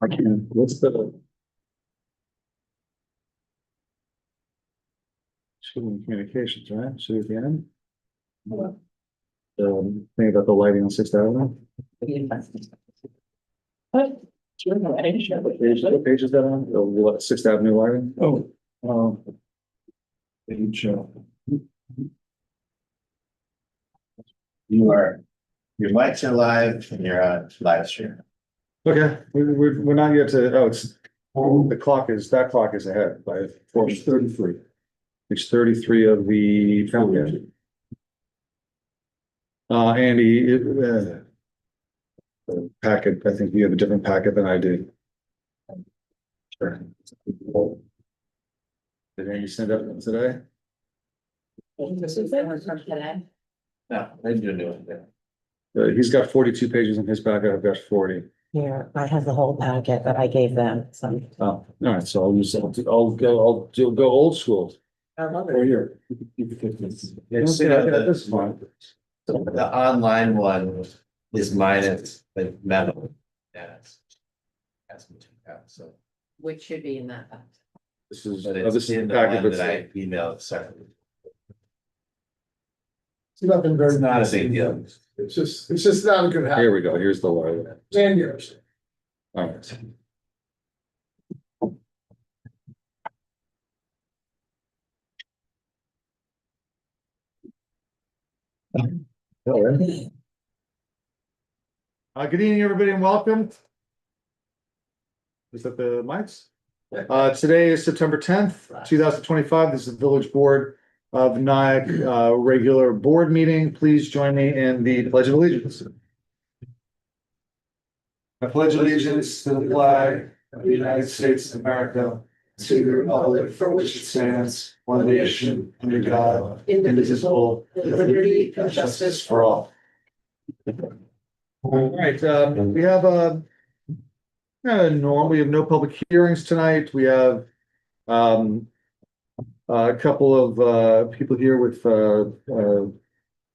I can, what's the? Student communications, right? Should be at the end. Thing about the lighting on Sixth Avenue. What? What page is that on? What, Sixth Avenue lighting? Oh, Page, Your mics are live and you're on live stream. okay, we're not yet to, that clock is ahead by 33. It's 33 of the countdown. Andy, the packet, I think you have a different packet than I do. Sure. Did Andy send up today? this is the one from today. No, I didn't do it. He's got 42 pages in his packet, I've got 40. Here, I have the whole packet that I gave them, so. Oh, all right, so I'll go old school. I love Or here. Yeah, see, This is fine. the online one is minus the memo. Yeah. So, Which should be in that box. This is, but this it's is in the the packet one that that's. I emailed separately. It's nothing very. It's not a big deal. It's just not a good habit. Here we go, here's the light. And yours. All right. All right. Good evening, everybody, and welcome. Is that the mics? Today is September 10th, 2025. This is the Village Board of Nyack, regular board meeting. Please join me in the Pledge of Allegiance. I pledge allegiance to the flag of the United States of America, to the republic for which it stands, one nation, under God, indivisible, with liberty and justice for all. All right, we have we have no public hearings tonight. We have a couple of people here with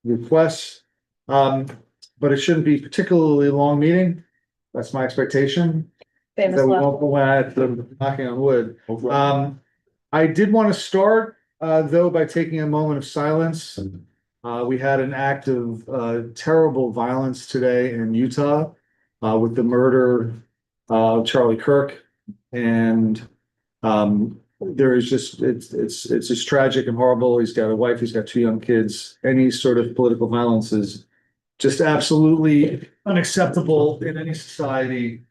requests, but it shouldn't be particularly long meeting. That's my expectation. That we won't go at the knocking on wood. I did want to start though by taking a moment of silence. We had an act of terrible violence today in Utah with the murder of Charlie Kirk, and there is just it's just tragic and horrible. He's got a wife, he's got two young kids. Any sort of political violence is just absolutely unacceptable in any society.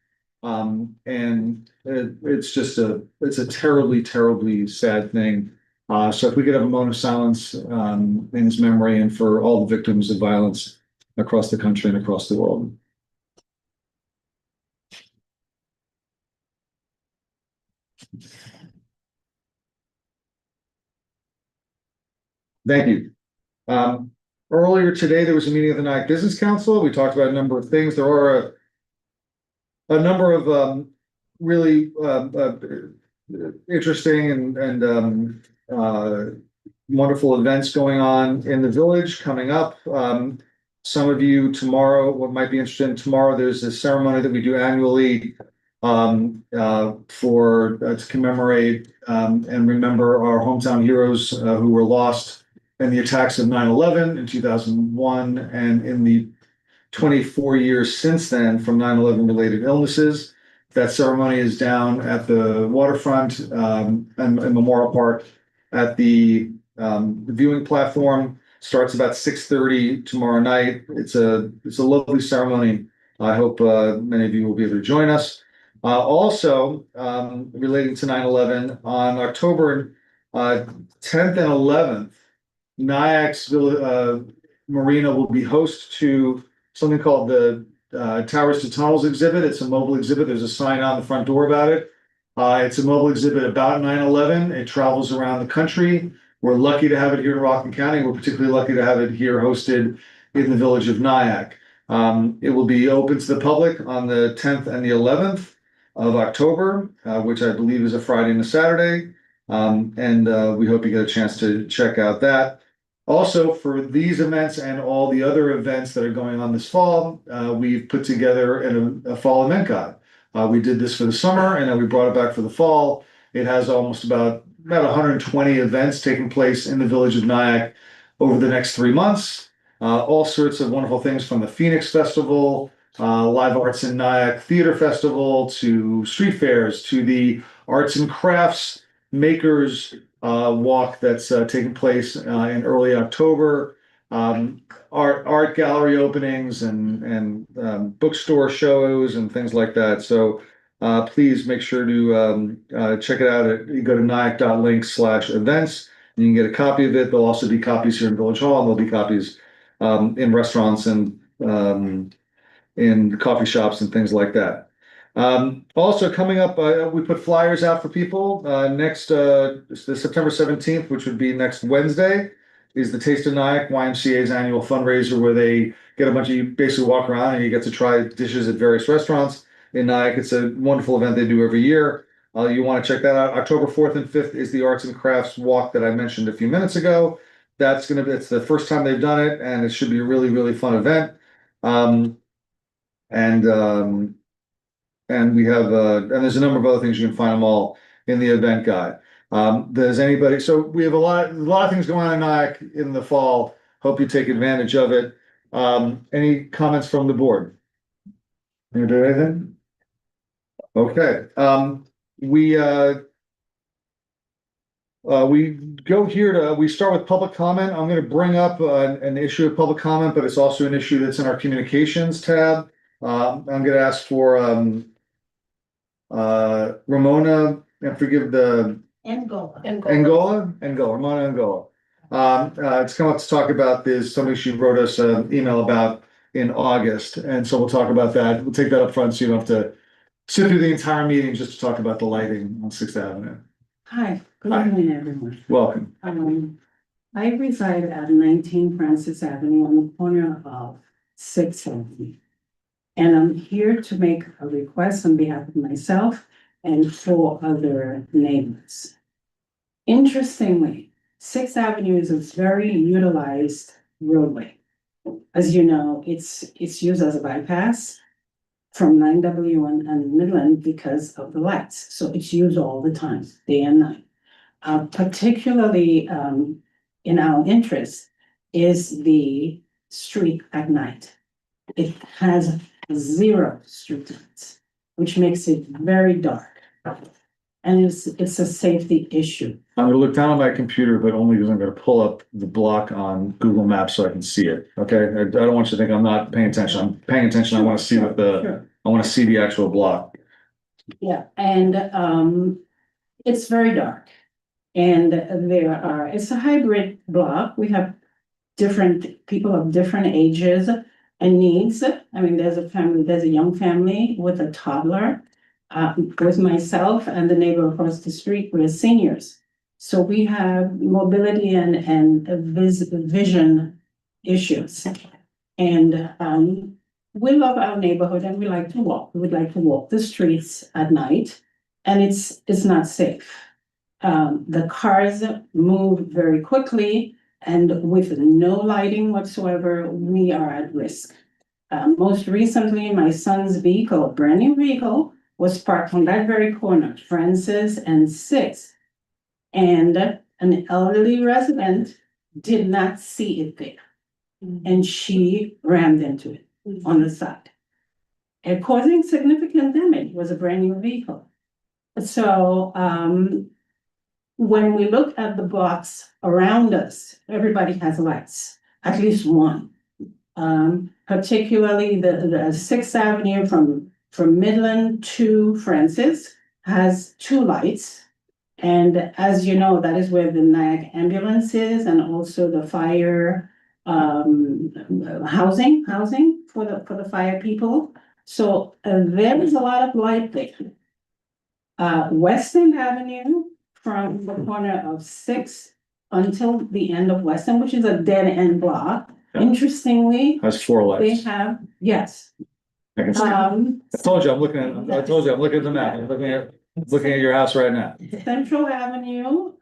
And it's a terribly, terribly sad thing. So if we could have a moment of silence in his memory and for all the victims of violence across the country and across the world. Thank you. Earlier today, there was a meeting of the Nyack Business Council. We talked about a number of things. There are a number of really interesting and wonderful events going on in the village coming up. Some of you tomorrow, what might be interested in tomorrow, there's a ceremony that we do annually to commemorate and remember our hometown heroes who were lost in the attacks of 9/11 in 2001 and in the 24 years since then from 9/11 related illnesses. That ceremony is down at the waterfront and Memorial Park at the viewing platform. Starts about 6:30 tomorrow night. It's a lovely ceremony. I hope many of you will be able to join us. Also, relating to 9/11, on October 10th and 11th, Nyack's Marina will be host to something called the Towers to Tunnels exhibit. It's a mobile exhibit. There's a sign on the front door about it. It's a mobile exhibit about 9/11. It travels around the country. We're lucky to have it here in Rockland County. We're particularly lucky to have it here hosted in the village of Nyack. It will be open to the public on the 10th and the 11th of October, which I believe is a Friday and a Saturday. And we hope you get a chance to check out that. Also, for these events and all the other events that are going on this fall, we've put together a fall event guide. We did this for the summer and then we brought it back for the fall. It has almost about 120 events taking place in the village of Nyack over the next 3 months. All sorts of wonderful things from the Phoenix Festival, Live Arts in Nyack Theater Festival, to street fairs, to the Arts and Crafts Makers Walk that's taking place in early October. Art gallery openings and bookstore shows and things like that. So please make sure to check it out. You go to nyack.link/events. You can get a copy of it. There'll also be copies here in Village Hall, and there'll be copies in restaurants and in coffee shops and things like that. Also coming up, we put flyers out for people. Next, the September 17th, which would be next Wednesday, is the Taste of Nyack, YMCA's annual fundraiser, where they get a bunch of you basically walk around and you get to try dishes at various restaurants in Nyack. It's a wonderful event they do every year. You want to check that out. October 4th and 5th is the Arts and Crafts Walk that I mentioned a few minutes ago. It's the first time they've done it, and it should be a really, really fun event. And we have and there's a number of other things. You can find them all in the event guide. So we have a lot of things going on in Nyack in the fall. Hope you take advantage of it. Any comments from the board? You do anything? Okay. We start with public comment. I'm going to bring up an issue of public comment, but it's also an issue that's in our communications tab. I'm going to ask for Ramona, and forgive the Ramona Angola. It's come up to talk about this, something she wrote us an email about in August, and so we'll talk about that. We'll take that up front so you don't have to sit through the entire meeting just to talk about the lighting on 6th Avenue. Hi, good Hi. evening, everyone. Welcome. I reside at 19 Francis Avenue on the corner of 6th Avenue. And I'm here to make a request on behalf of myself and 4 other neighbors. Interestingly, 6th Avenue is a very utilized roadway. As you know, it's used as a bypass from 9W and Midland because of the lights. So it's used all the time, day and night. Particularly in our interest is the street at night. It has 0 street lights, which makes it very dark. And it's a safety issue. I'm gonna look down on my computer, but only because I'm gonna pull up the block on Google Maps so I can see it, okay? I don't want you to think I'm not paying attention. I'm paying attention. I wanna see Sure. I wanna see the actual block. Yeah, and it's very dark. And it's a hybrid block. We have different people of different ages and needs. I mean, there's a young family with a toddler, with myself and the neighbor across the street. We're seniors. So we have mobility and vision issues. And we love our neighborhood and we like to walk. We would like to walk the streets at night, and it's not safe. The cars move very quickly, and with no lighting whatsoever, we are at risk. Most recently, my son's vehicle, brand new vehicle, was parked on that very corner, Francis and 6th. And an elderly resident did not see it there. And she rammed into it on the side. And causing significant damage. It was a brand new vehicle. So when we look at the blocks around us, everybody has lights, at least one. Particularly the 6th Avenue from Midland to Francis has 2 lights. And as you know, that is where the Nyack ambulance is, and also the fire housing for the fire people. So there is a lot of light there. Western Avenue from the corner of 6th until the end of Western, which is a dead end block. Yeah. Interestingly, Has 4 they lights. have, yes. I can see. I told you, I'm looking at the map. I'm looking at your house right now. Central Avenue,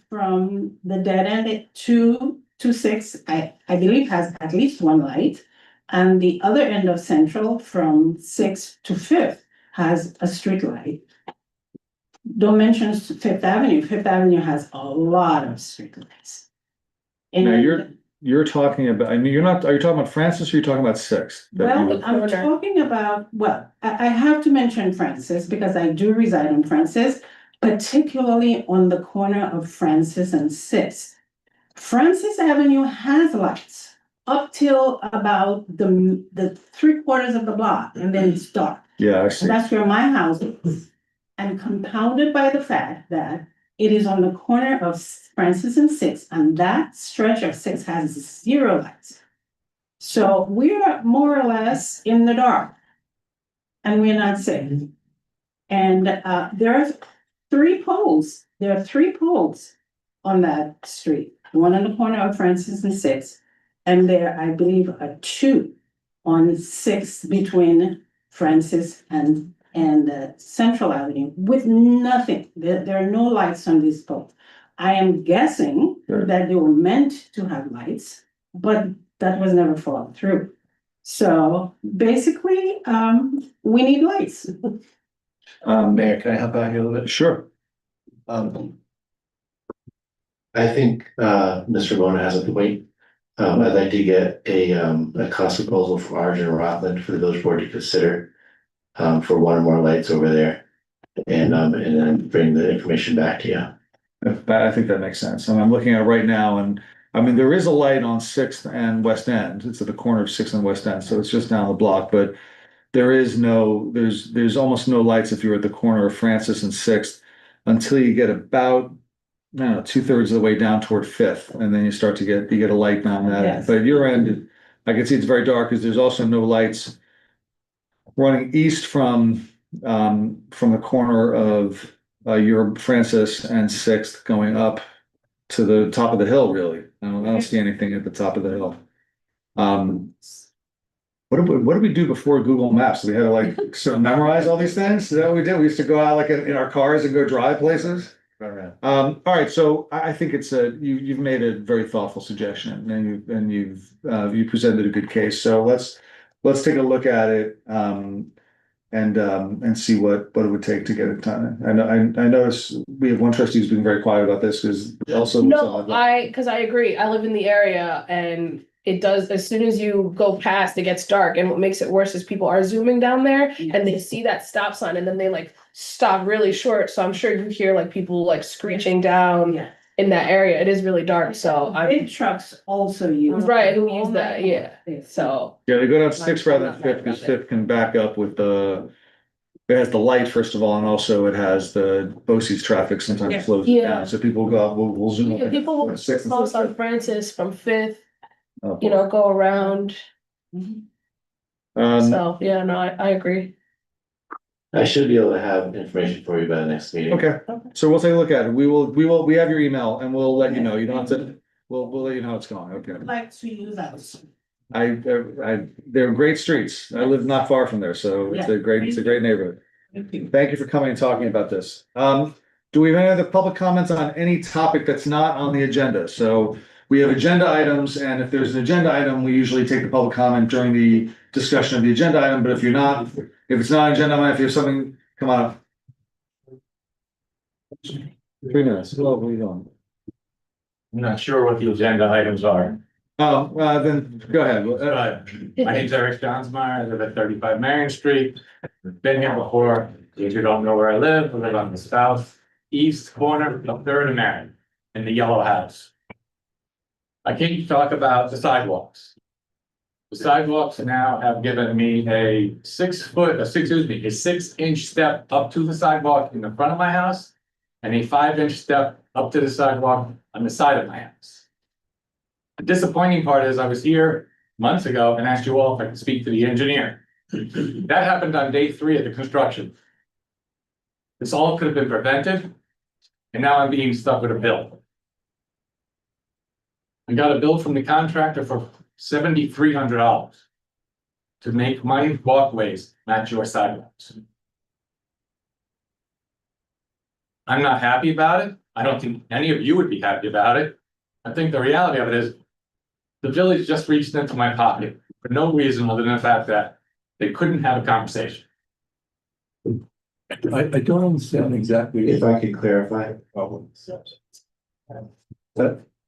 from the dead end to 6th, I believe has at least 1 light. And the other end of Central from 6th to 5th has a street light. Don't mention Fifth Avenue. Fifth Avenue has a lot of streetlights. Now, And you're talking about, I mean, you're not, are you talking about Francis or are you talking about Sixth? well, I'm talking about, well, I have to mention Francis because I do reside on Francis, particularly on the corner of Francis and Sixth. Francis Avenue has lights up till about the 3/4 of the block, and then it's dark. Yeah, I see. And that's where my house is. And compounded by the fact that it is on the corner of Francis and Sixth, and that stretch of Sixth has 0 lights. So we're more or less in the dark. And we're not safe. And there are 3 poles. There are 3 poles on that street. One on the corner of Francis and Sixth. And there, I believe, are 2 on Sixth between Francis and Central Avenue with nothing. There are no lights on these poles. I am guessing Sure. that they were meant to have lights, but that was never followed through. So basically, we need lights. Mayor, can I help out here a little bit? Sure. I think Mr. Bona has a point. I'd like to get a cost proposal for Arjun and Rockland for the village board to consider. For 1 or more lights over there. And then bring the information back to you. I think that makes sense. And I'm looking at it right now and, I mean, there is a light on Sixth and West End. It's at the corner of Sixth and West End, so it's just down the block, but there's almost no lights if you're at the corner of Francis and Sixth until you get about, I don't know, 2/3 of the way down toward Fifth, and then you get a light down that. Yes. But at your end, I can see it's very dark because there's also no lights running east from the corner of your Francis and Sixth going up to the top of the hill, really. I don't see anything at the top of the hill. What did we do before Google Maps? We had to like sort of memorize all these things? Is that what we did? We used to go out like in our cars and go drive places? All right, so I think it's you've made a very thoughtful suggestion and you've presented a good case. So let's take a look at it and see what it would take to get it done. I notice we have one trustee who's been very quiet about this because also. No, because I agree. I live in the area and it does, as soon as you go past, it gets dark. And what makes it worse is people are zooming down there and they see that stop sign and then they like stop really short. So I'm sure you hear like people like screeching down Yeah. in that area. It is really dark. So Big trucks also use. Right, who use that, yeah. So Yeah, they go down Sixth rather than Fifth because Fifth can back up with it has the light first of all, and also it has the BOCES traffic sometimes slows it Yeah. down. So people go out, we'll zoom. yeah, up people will Sixth and cross Fifth. on Francis from Fifth, Oh, you know, go around. Um, So, yeah, no, I agree. I should be able to have information for you by the next meeting. okay, so we'll take a look at it. We have your email and we'll let you know. You don't have to, we'll let you know how it's going. Okay. Like to use those. They're great streets. I live not far from there, so it's a great neighborhood. Thank you. Thank you for coming and talking about this. Do we have any other public comments on any topic that's not on the agenda? So we have agenda items, and if there's an agenda item, we usually take the public comment during the discussion of the agenda item, but if it's not an agenda item, if you have something, come on up. 3 minutes. Hello, what are you doing? I'm not sure what the agenda items are. Oh, then go ahead. My name's Eric Johnsmeyer. I live at 35 Marion Street. Been here before. If you don't know where I live on the southeast corner of Third and Marion in the yellow house. I came to talk about the sidewalks. The sidewalks now have given me a 6-inch step up to the sidewalk in the front of my house and a 5-inch step up to the sidewalk on the side of my house. The disappointing part is I was here months ago and asked you all if I could speak to the engineer. That happened on day 3 of the construction. This all could have been prevented, and now I'm being stuck with a bill. I got a bill from the contractor for $7,300 to make my walkways match your sidewalks. I'm not happy about it. I don't think any of you would be happy about it. I think the reality of it is the village just reached into my pocket for no reason other than the fact that they couldn't have a conversation. I don't understand exactly. If I could clarify.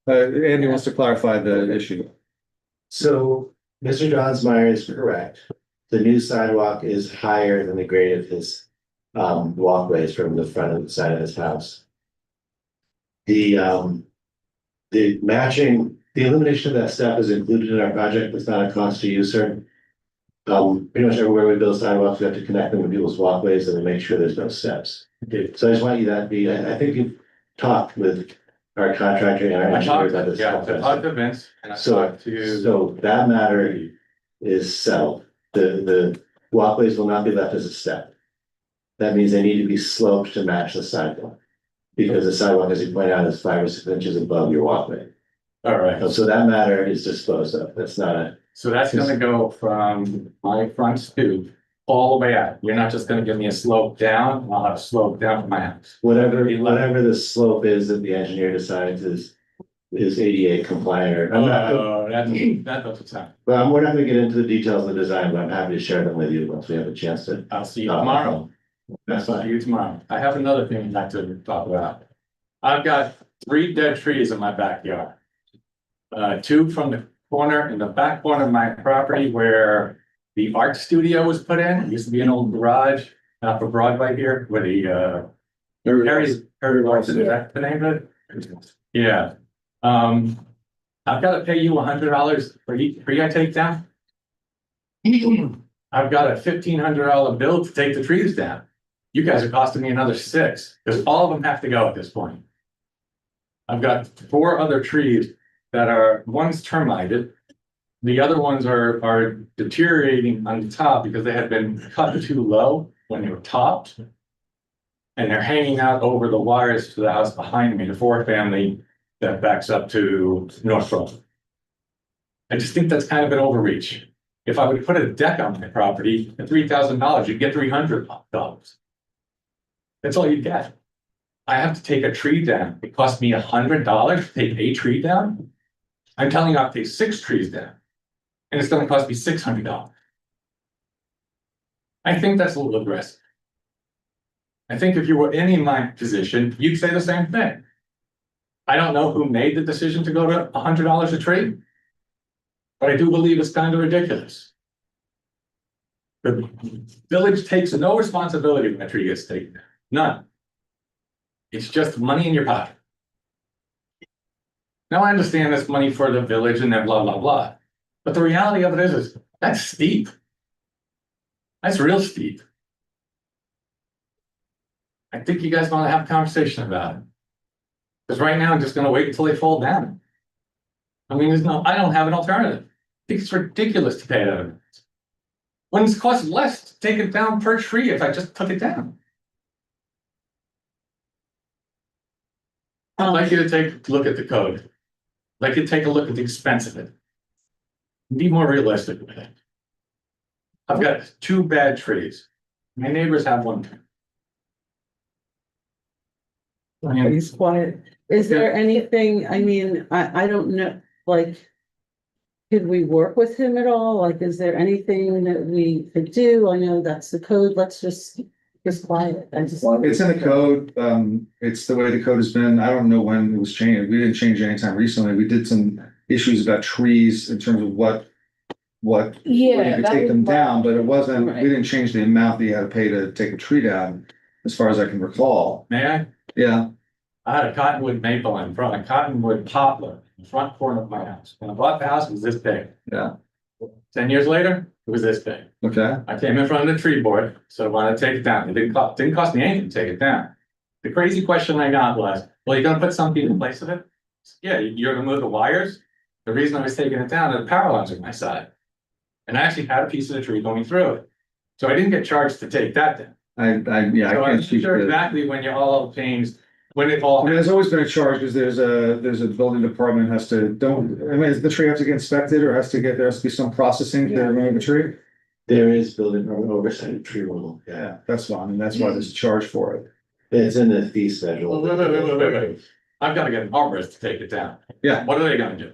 Andy wants to clarify the issue. So Mr. Johnsmeyer is correct. The new sidewalk is higher than the grade of his walkways from the front of the side of his house. The matching, the elimination of that step is included in our project. It's not a cost to you, sir. Pretty much everywhere we build sidewalks, we have to connect them with people's walkways and we make sure there's no steps. So I just want you to be, I think you've talked with our contractor and our I engineer talked, about this. yeah, I talked to Vince and I So, talked to. so that matter is settled. The walkways will not be left as a step. That means they need to be sloped to match the sidewalk. Because the sidewalk, as you point out, is 5 or 6 inches above your walkway. All right, So that matter is disposed of. That's not a, so that's gonna go from my front stoop all the way out. You're not just gonna give me a slope down, I'll have a slope down from my house. whatever the slope is that the engineer decides is ADA compliant or. I'm not, Oh, that doesn't sound, well, we're not gonna get into the details of the design, but I'm happy to share them with you once we have a chance to. I'll see you tomorrow. That's See fine. you tomorrow. I have another thing I'd like to talk about. I've got 3 dead trees in my backyard. 2 from the corner, in the back corner of my property where the art studio was put in. It used to be an old garage, for Broadway here, where the, Harry Larson, is that the name of it? Yeah. I've got to pay you $100 for each tree I take down. I've got a $1,500 bill to take the trees down. You guys are costing me another $6, because all of them have to go at this point. I've got 4 other trees that are, one's termited. The other ones are deteriorating on the top because they had been cut too low when they were topped. And they're hanging out over the wires to the house behind me, the 4-family that backs up to North. I just think that's kind of an overreach. If I would put a deck on my property at $3,000, you'd get $300. That's all you get. I have to take a tree down. It cost me $100 to take a tree down. I'm telling you, I'll take 6 trees down. And it's gonna cost me $600. I think that's a little aggressive. I think if you were in my position, you'd say the same thing. I don't know who made the decision to go to $100 a tree. But I do believe it's kind of ridiculous. The village takes no responsibility when a tree gets taken down, none. It's just money in your pocket. Now, I understand that's money for the village and then blah, blah, blah. But the reality of it is that's steep. That's real steep. I think you guys want to have a conversation about it. Because right now, I'm just gonna wait until they fall down. I mean, I don't have an alternative. I think it's ridiculous to pay that. When it's cost less to take it down per tree if I just took it down. I'd like you to take a look at the code. I'd like you to take a look at the expense of it. Be more realistic with it. I've got 2 bad trees. My neighbors have 1 tree. He's quiet. Is there anything, I mean, I don't know, like. Could we work with him at all? Like, is there anything that we could do? I know that's the code. Let's just quiet. I just. It's in the code. It's the way the code has been. I don't know when it was changed. We didn't change it anytime recently. We did some issues about trees in terms of what when you could take them down, but it wasn't, we didn't change the amount that you had to pay to take a tree down, as far as I can recall. May I? Yeah, I had a cottonwood maple in front, a cottonwood poplar in the front corner of my house. When I bought the house, it was this big. yeah, 10 years later, it was this big. okay, I came in front of the tree board, so I wanted to take it down. It didn't cost me anything to take it down. The crazy question I got was, well, you're gonna put something in place of it? Yeah, you're gonna move the wires. The reason I was taking it down, the power lines on my side. And I actually had a piece of the tree going through it. So I didn't get charged to take that down. yeah, I So I'm can't speak sure to. exactly when you all changed, when it all. I mean, there's always been a charge, because there's a building department has to, I mean, does the tree have to get inspected, or there has to be some processing to remove the tree? There is building oversight of tree removal, yeah. Yeah, that's fine, and that's why there's a charge for it. It's in the fee schedule. Wait. I've got to get an arborist to take it down. Yeah. What are they gonna do?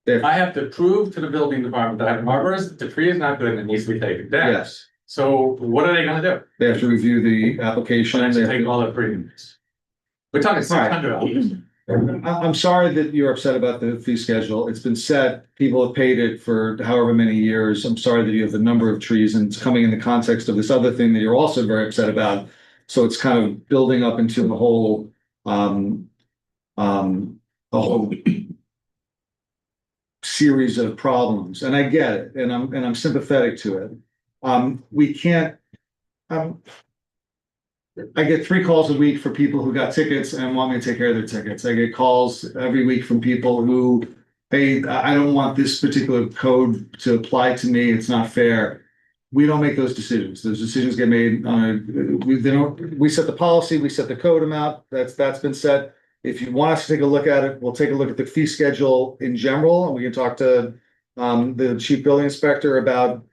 If- I have to prove to the building department that I have an arborist, the tree is not good and it needs to be taken down. Yes, So what are they gonna do? They have to review the application. Trying They to have take to- all the premiums. We're talking $600. I'm sorry that you're upset about the fee schedule. It's been set. People have paid it for however many years. I'm sorry that you have the number of trees and it's coming in the context of this other thing that you're also very upset about. So it's kind of building up into the whole, the whole series of problems. And I get it, and I'm sympathetic to it. We can't, I get 3 calls a week for people who got tickets and want me to take care of their tickets. I get calls every week from people who, hey, I don't want this particular code to apply to me. It's not fair. We don't make those decisions. Those decisions get made we set the policy, we set the code amount. That's been set. If you want us to take a look at it, we'll take a look at the fee schedule in general, and we can talk to the chief building inspector about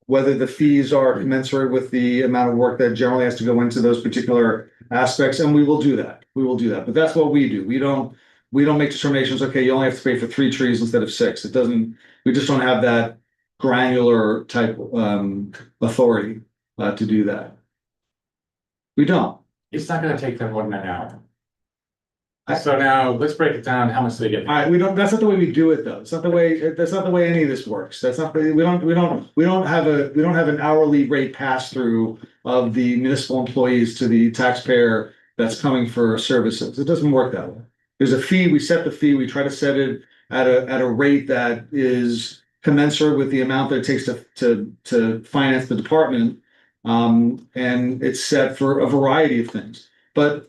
whether the fees are commensurate with the amount of work that generally has to go into those particular aspects, and we will do that. We will do that. But that's what we do. We don't make determinations, okay, you only have to pay for 3 trees instead of 6. We just don't have that granular type authority to do that. We don't. It's not gonna take them more than an hour. So now, let's break it down, how much do they get? We don't, that's not the way we do it, though. That's not the way any of this works. That's not, we don't have an hourly rate pass through of the municipal employees to the taxpayer that's coming for services. It doesn't work that way. There's a fee, we set the fee, we try to set it at a rate that is commensurate with the amount that it takes to finance the department. And it's set for a variety of things. But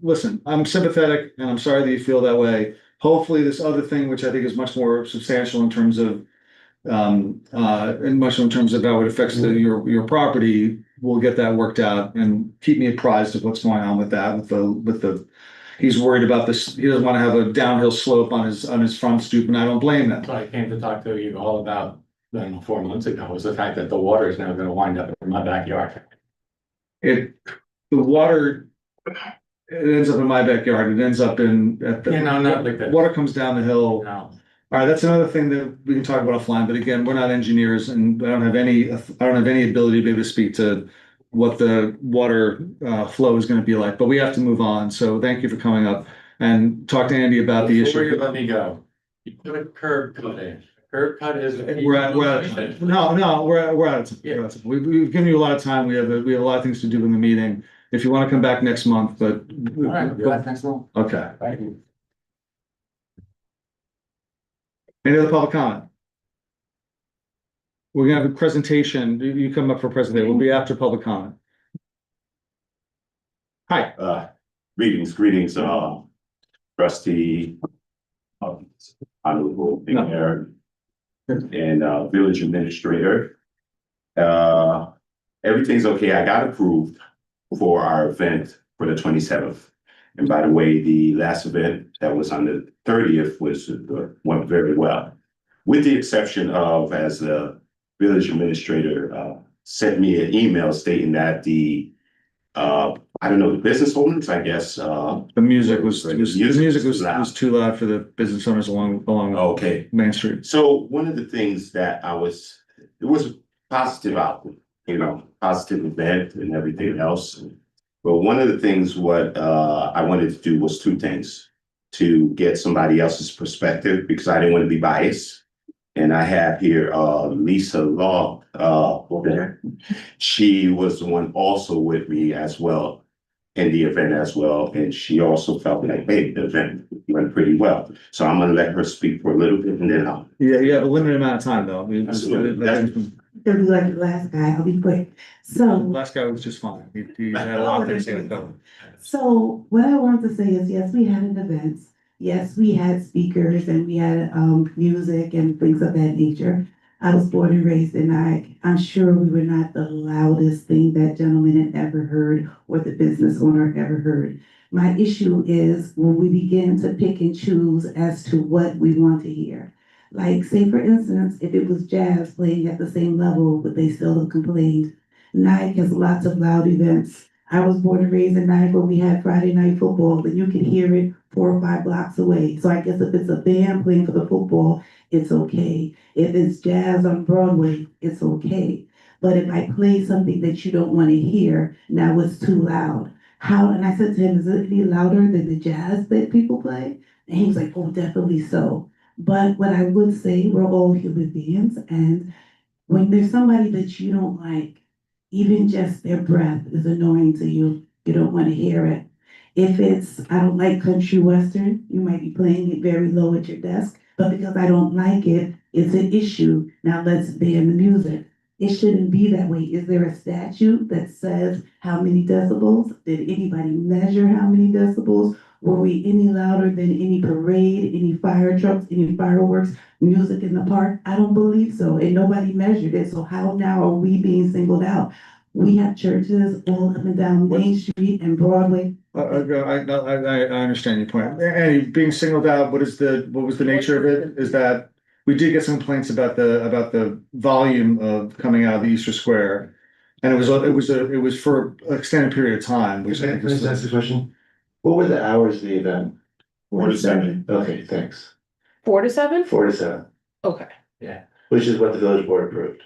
listen, I'm sympathetic and I'm sorry that you feel that way. Hopefully this other thing, which I think is much more substantial in terms of and much in terms of how it affects your property, we'll get that worked out and keep me apprised of what's going on with that, with the he's worried about this. He doesn't want to have a downhill slope on his front stoop, and I don't blame him. So I came to talk to you all about, 4 months ago, was the fact that the water is now gonna wind up in my backyard. The water, it ends up in my backyard. It ends up not like that. Water comes down the hill. No. All right, that's another thing that we can talk about offline, but again, we're not engineers and I don't have any ability to be able to speak to what the water flow is gonna be like, but we have to move on. So thank you for coming up and talk to Andy about the Before you issue. let me go, you put a curb cut in. Curb cut is. We're out of time. No, we're out of time. Yeah. We're out of time. We've given you a lot of time. We have a lot of things to do in the meeting. If you want to come back next month, but. All right, I'll be back next month. Okay. Thank you. Any other public comment? We're gonna have a presentation. You come up for a presentation. We'll be after public comment. Hi. Greetings, trustee, honorable mayor, and village administrator. Everything's okay. I got approved for our event for the 27th. And by the way, the last event that was on the 30th went very well, with the exception of, as the village administrator sent me an email stating that the the business owners, I guess. The music was too loud for the business owners along Okay. Main Street. So one of the things that it was a positive output, positive event and everything else. But one of the things I wanted to do was 2 things: to get somebody else's perspective, because I didn't want to be biased. And I have here Lisa Law there. She was the one also with me as well in the event as well. And she also felt like, hey, the event went pretty well. So I'm gonna let her speak for a little bit and then I'll. Yeah, you have a limited amount of time though. I mean, Absolutely. It'll be like the last guy, I'll be quick. So, last guy was just fine. He had a lot of things to cover. so what I wanted to say is, yes, we had an event. Yes, we had speakers and we had music and things of that nature. I was born and raised in Nyack. I'm sure we were not the loudest thing that gentleman had ever heard or the business owner ever heard. My issue is when we begin to pick and choose as to what we want to hear. Like, say for instance, if it was jazz playing at the same level, but they still have complained. Nyack has lots of loud events. I was born and raised in Nyack where we had Friday night football, and you could hear it 4 or 5 blocks away. So I guess if it's a band playing for the football, it's okay. If it's jazz on Broadway, it's okay. But if I play something that you don't want to hear, now it's too loud. How, and I said to him, is it any louder than the jazz that people play? And he was like, oh, definitely so. But what I would say, we're all human beings, and when there's somebody that you don't like, even just their breath is annoying to you, you don't want to hear it. If it's, I don't like country western, you might be playing it very low at your desk, but because I don't like it, it's an issue. Now let's ban the music. It shouldn't be that way. Is there a statute that says how many decibels? Did anybody measure how many decibels? Were we any louder than any parade, any fire trucks, any fireworks, music in the park? I don't believe so, and nobody measured it. So how now are we being singled out? We have churches all up and down Main Street and Broadway. I understand your point. And being singled out, what was the nature of it? Is that we did get some complaints about the volume of coming out of the Easter Square. And it was for an extended period of time. Can I just ask a question? What were the hours of the event? 4 to 7. Okay, thanks. 4 to 7? 4 to 7, Okay. which is what the village board approved.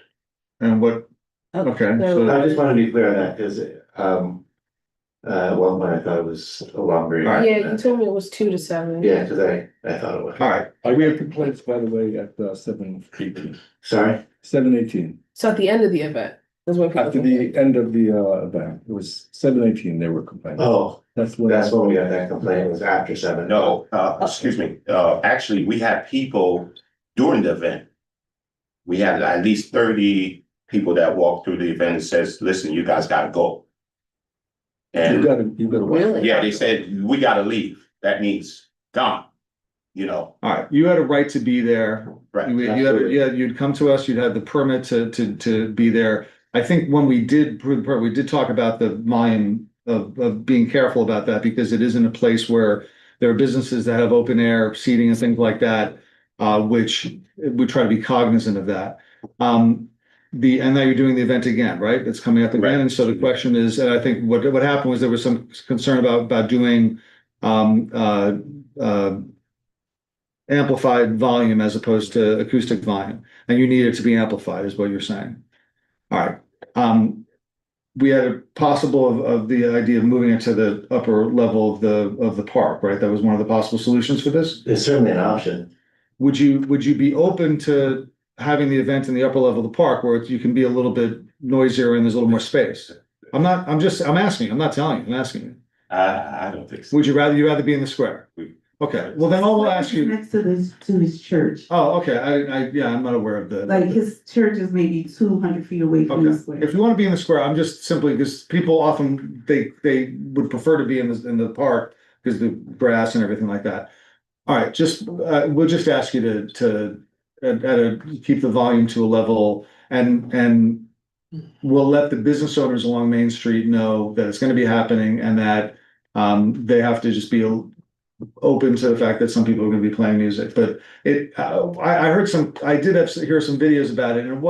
And what, okay, I so, just want to be clear on that, because, well, I thought it was a longer. All right. Yeah, you told me it was 2 to 7. Yeah, because I thought it was. all right. I got complaints, by the way, at 7:18. Sorry? 7:18. So at the end of the event is when people. After the end of the event, it was 7:18, they were complaining. Oh, That's when. that's when we got that complaint, it was after 7. No, excuse me, actually, we had people during the event. We had at least 30 people that walked through the event and says, listen, you guys gotta go. You And gotta. Really? yeah, they said, we gotta leave. That means gone, you know, All right, you had a right to be there. right? You'd come to us, you'd have the permit to be there. I think when we did talk about the volume of being careful about that, because it isn't a place where there are businesses that have open air seating and things like that, which we try to be cognizant of that. And now you're doing the event again, right? It's coming up again, Right. and so the question is, and I think what happened was there was some concern about doing amplified volume as opposed to acoustic volume, and you need it to be amplified, is what you're saying. All right. We had a possible of the idea of moving it to the upper level of the park, right? That was one of the possible solutions for this. It's certainly an option. Would you be open to having the event in the upper level of the park where you can be a little bit noisier and there's a little more space? I'm asking, I'm not telling you, I'm asking you. I don't think so. Would you rather be in the square? Okay, well then I'll ask you. Next to his church. Oh, okay, I'm not aware of Like his church is maybe 200 feet away from the Okay, square. if you want to be in the square, I'm just simply, because people often, they would prefer to be in the park because the grass and everything like that. All right, we'll just ask you to keep the volume to a level, and we'll let the business owners along Main Street know that it's gonna be happening, and that they have to just be open to the fact that some people are gonna be playing music. But I did hear some videos about it, and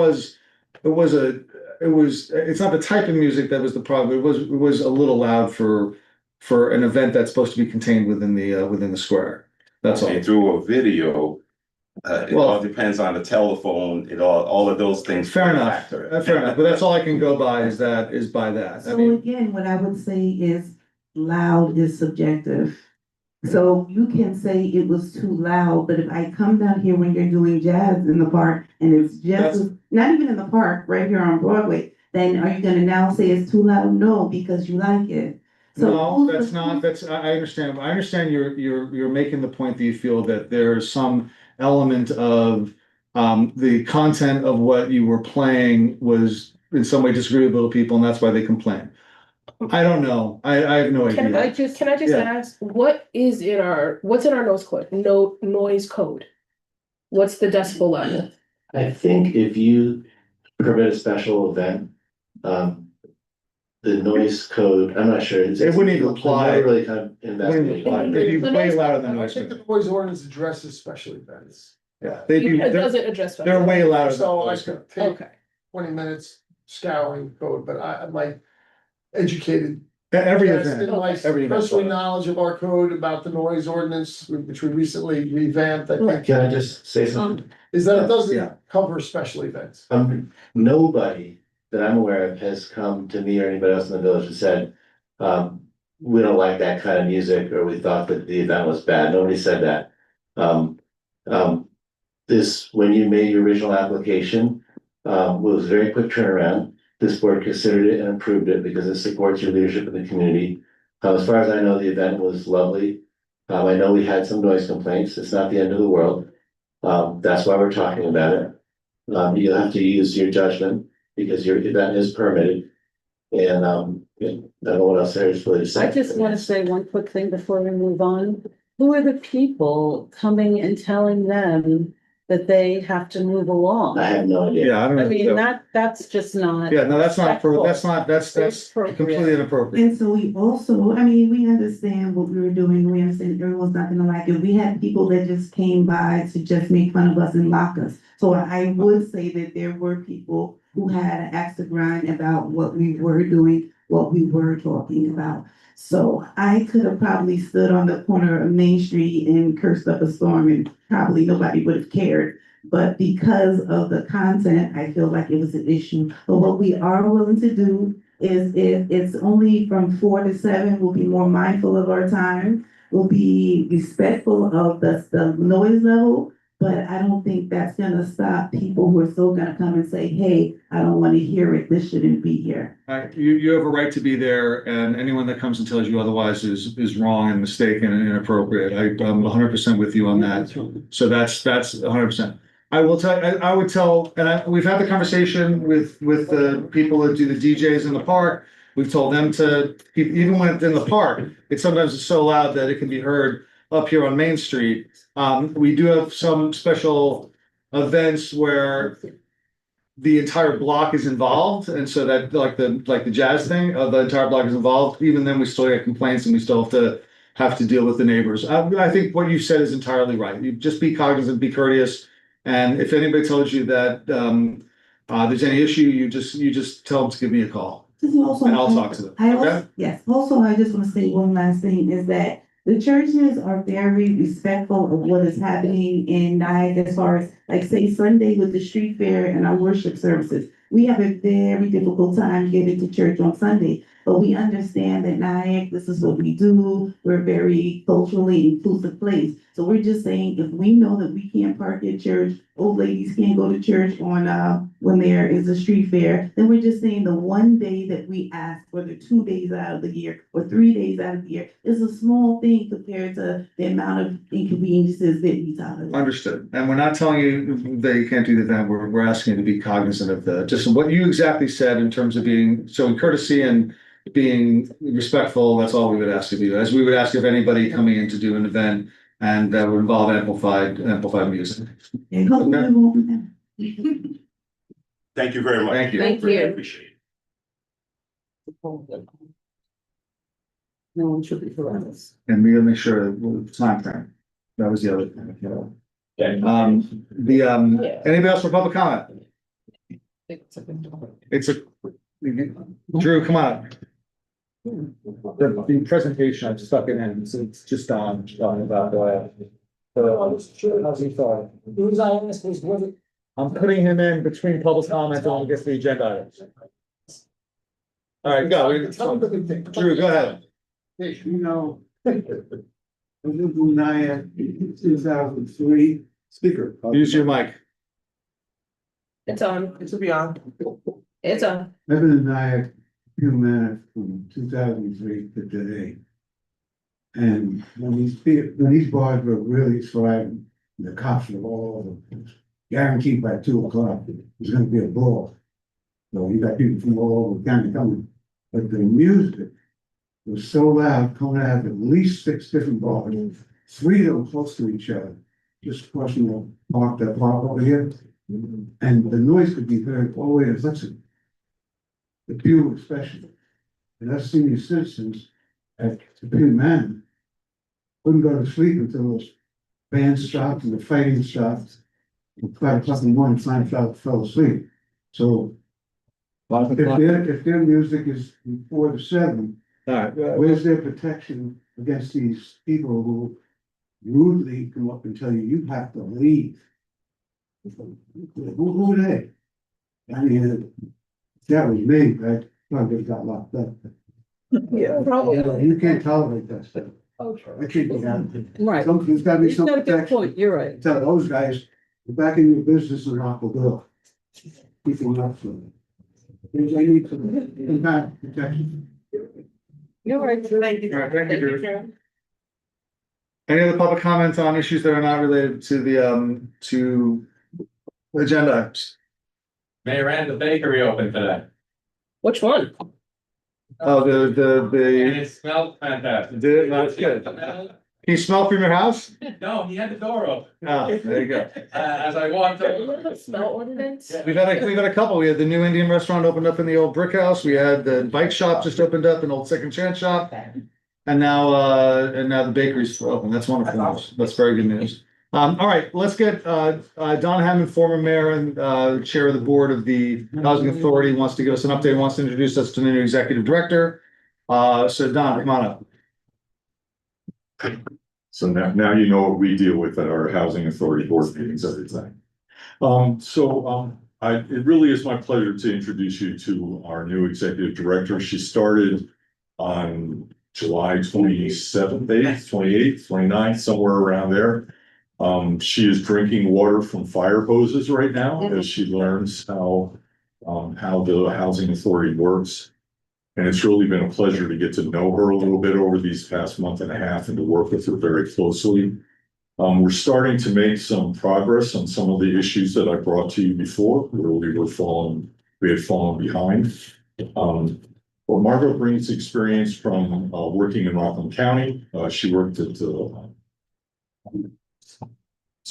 it's not the type of music that was the problem. It was a little loud for an event that's supposed to be contained within the square. That's all. And through a video, it all depends on the telephone, all of those things. Fair enough, factor. fair enough, but that's all I can go by is by that. I So mean, again, what I would say is loud is subjective. So you can say it was too loud, but if I come down here when you're doing jazz in the park and it's not even in the park, right here on Broadway, then are you gonna now say it's too loud? No, because you like it. So no, that's not, I understand you're making the point that you feel that there's some element of the content of what you were playing was in some way disagreeable to people, and that's why they complain. I don't know. I have no Can idea. I just Yeah. ask, what's in our noise code? Noise code. What's the decibel level? I think if you permit a special event, the noise code, I'm not sure. It wouldn't even apply. Never really kind of investigate. They'd be way louder than I noise. think the noise ordinance addresses special events. Yeah, It doesn't address. they're way louder. than So I noise. could take Okay. 20 minutes scouring code, but I'm like educated. Every Yes, event, in my every event. personal knowledge of our code about the noise ordinance, which we recently revamped, I think, Can I just say something? is that it Yeah. doesn't cover special events. Nobody that I'm aware of has come to me or anybody else in the village and said, we don't like that kind of music, or we thought that the event was bad. Nobody said that. This, when you made your original application, was a very quick turnaround. This board considered it and approved it because it supports your leadership in the community. As far as I know, the event was lovely. I know we had some noise complaints. It's not the end of the world. That's why we're talking about it. You'll have to use your judgment because your event is permitted. And, I don't know what else there is really to say. I just want to say one quick thing before we move on. Who are the people coming and telling them that they have to move along? I have no idea. Yeah, I don't I know. mean, that's just not. Yeah, no, that's not, that's Appropriate. completely inappropriate. And so we also, I mean, we understand what we were doing, we understand everyone's not gonna like it, we had people that just came by to just make fun of us and mock us. So I would say that there were people who had an axe to grind about what we were doing, what we were talking about. So I could have probably stood on the corner of Main Street and cursed up a storm and probably nobody would have cared. But because of the content, I feel like it was an issue. But what we are willing to do is if it's only from 4 to 7, we'll be more mindful of our time. We'll be respectful of the noise level, but I don't think that's gonna stop people who are still gonna come and say, hey, I don't wanna hear it, this shouldn't be here. You have a right to be there, and anyone that comes and tells you otherwise is wrong and mistaken and inappropriate. I'm 100% with you on that. So that's 100%. I will tell, I would tell, and we've had the conversation with the people that do the DJs in the park. We've told them to, even when it's in the park, it sometimes is so loud that it can be heard up here on Main Street. We do have some special events where the entire block is involved, and so that like the jazz thing, the entire block is involved. Even then, we still get complaints, and we still have to deal with the neighbors. I think what you said is entirely right. You just be cognizant, be courteous, and if anybody tells you that there's any issue, you just tell them to give me a call, and I'll talk to them. Okay? Yes, also, I just wanna say one last thing is that the churches are very respectful of what is happening in Nyack as far as, like, say, Sunday with the street fair and our worship services. We have a very difficult time getting to church on Sunday, but we understand that Nyack, this is what we do. We're a very culturally inclusive place. So we're just saying, if we know that we can't park at church, old ladies can't go to church on, when there is a street fair, then we're just saying the one day that we ask, whether 2 days out of the year or 3 days out of the year, is a small thing compared to the amount of inconveniences that we tolerate. Understood. And we're not telling you that you can't do the event. We're asking you to be cognizant of just what you exactly said in terms of showing courtesy and being respectful. That's all we would ask of you, as we would ask of anybody coming in to do an event and that would involve amplified music. And hopefully we won't be. Thank you very much. Thank you. Thank you. Really appreciate it. No one should be around us. And we gotta make sure the time frame. That was the other thing. Anybody else for public comment? It's Drew, come on. The presentation, I've stuck it in, so it's just talking about how's he thought? I'm putting him in between public comments and we'll get to the agenda items. All right, go. Drew, go ahead. Yes, you know, I lived in Nyack in 2003. Speaker, use your mic. It's on. It's a beyond. It's on. I've been in Nyack a few minutes from 2003 to today. And when these bars were really thriving, the cops were all over the place. Guaranteed by 2 o'clock, there's gonna be a brawl. So you got people from all over the county coming. But the music was so loud, coming out of at least 6 different bars, 3 of them close to each other, just crossing the park over here. And the noise could be heard all the way to Hudson. The Pew especially. And us senior citizens at the Pew Manor couldn't go to sleep until those bands stopped and the fighting stopped. At 5 o'clock in the morning, fell asleep. So if their music is from 4 to 7, where's their protection against these people who rudely come up and tell you, you have to leave? Who are they? I mean, that was me, I probably got locked up. Yeah, You can't tolerate that stuff. I can't be happy. Right. There's gotta be You've some got a good protection. point, you're right. Tell those guys, "You're back in your business and lock the door. Keep them up for it. They need some kind of protection. You're right. Thank you. All right, thank you, Drew. Any other public comments on issues that are not related to to agenda items? Mayor and the bakery open today. Which one? Oh, And the, it smelled fantastic. Did it? That's good. Uh, can you smell from your house? No, he had the door open. Ah, there you go. As I walked up. Smell ordinance? We've had a couple. We had the new Indian restaurant opened up in the old brick house. We had the bike shop just opened up, an old second chance shop. And now the bakery's open. That's wonderful news. That's very good news. All right, let's get Don Hammond, former mayor and chair of the board of the Housing Authority, wants to give us an update, wants to introduce us to the new executive director. So Don, come on up. So now you know what we deal with at our housing authority board meetings every time. It really is my pleasure to introduce you to our new executive director. She started on July 27th, 8th, 28th, 29th, somewhere around there. She is drinking water from fire hoses right now as she learns how the housing authority works. And it's really been a pleasure to get to know her a little bit over these past month and a half and to work with her very closely. We're starting to make some progress on some of the issues that I brought to you before, where we had fallen behind. Well, Margaret brings experience from working in Rockland County. She worked at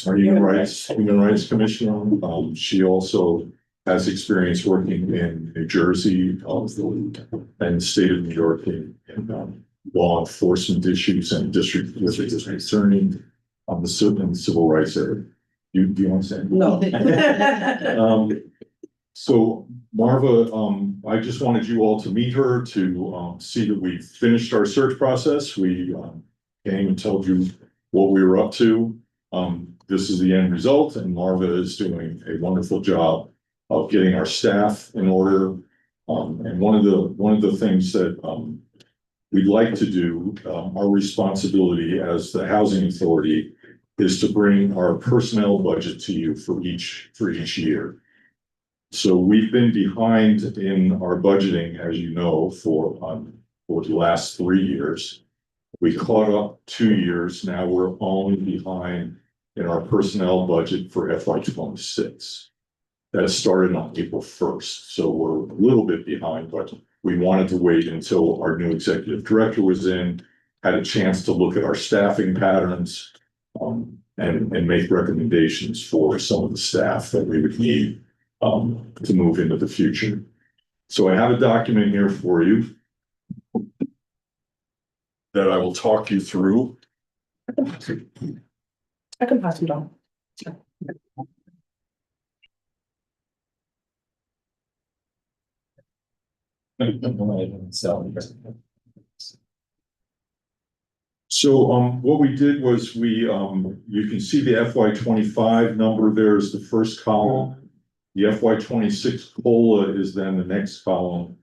Human Rights Commission. She also has experience working in New Jersey and the state of New York in law enforcement issues and district attorney on the civil rights area. Do you want to say? No. So Marva, I just wanted you all to meet her to see that we finished our search process. We came and told you what we were up to. This is the end result, and Marva is doing a wonderful job of getting our staff in order. And one of the things that we'd like to do, our responsibility as the housing authority is to bring our personnel budget to you for each year. So we've been behind in our budgeting, as you know, for the last 3 years. We caught up 2 years. Now we're only behind in our personnel budget for FY26. That started on April 1st. So we're a little bit behind, but we wanted to wait until our new executive director was in, had a chance to look at our staffing patterns, and make recommendations for some of the staff that we would need to move into the future. So I have a document here for you that I will talk you through. I can pass them down. So what we did was you can see the FY25 number there is the first column. The FY26 COLA is then the next column.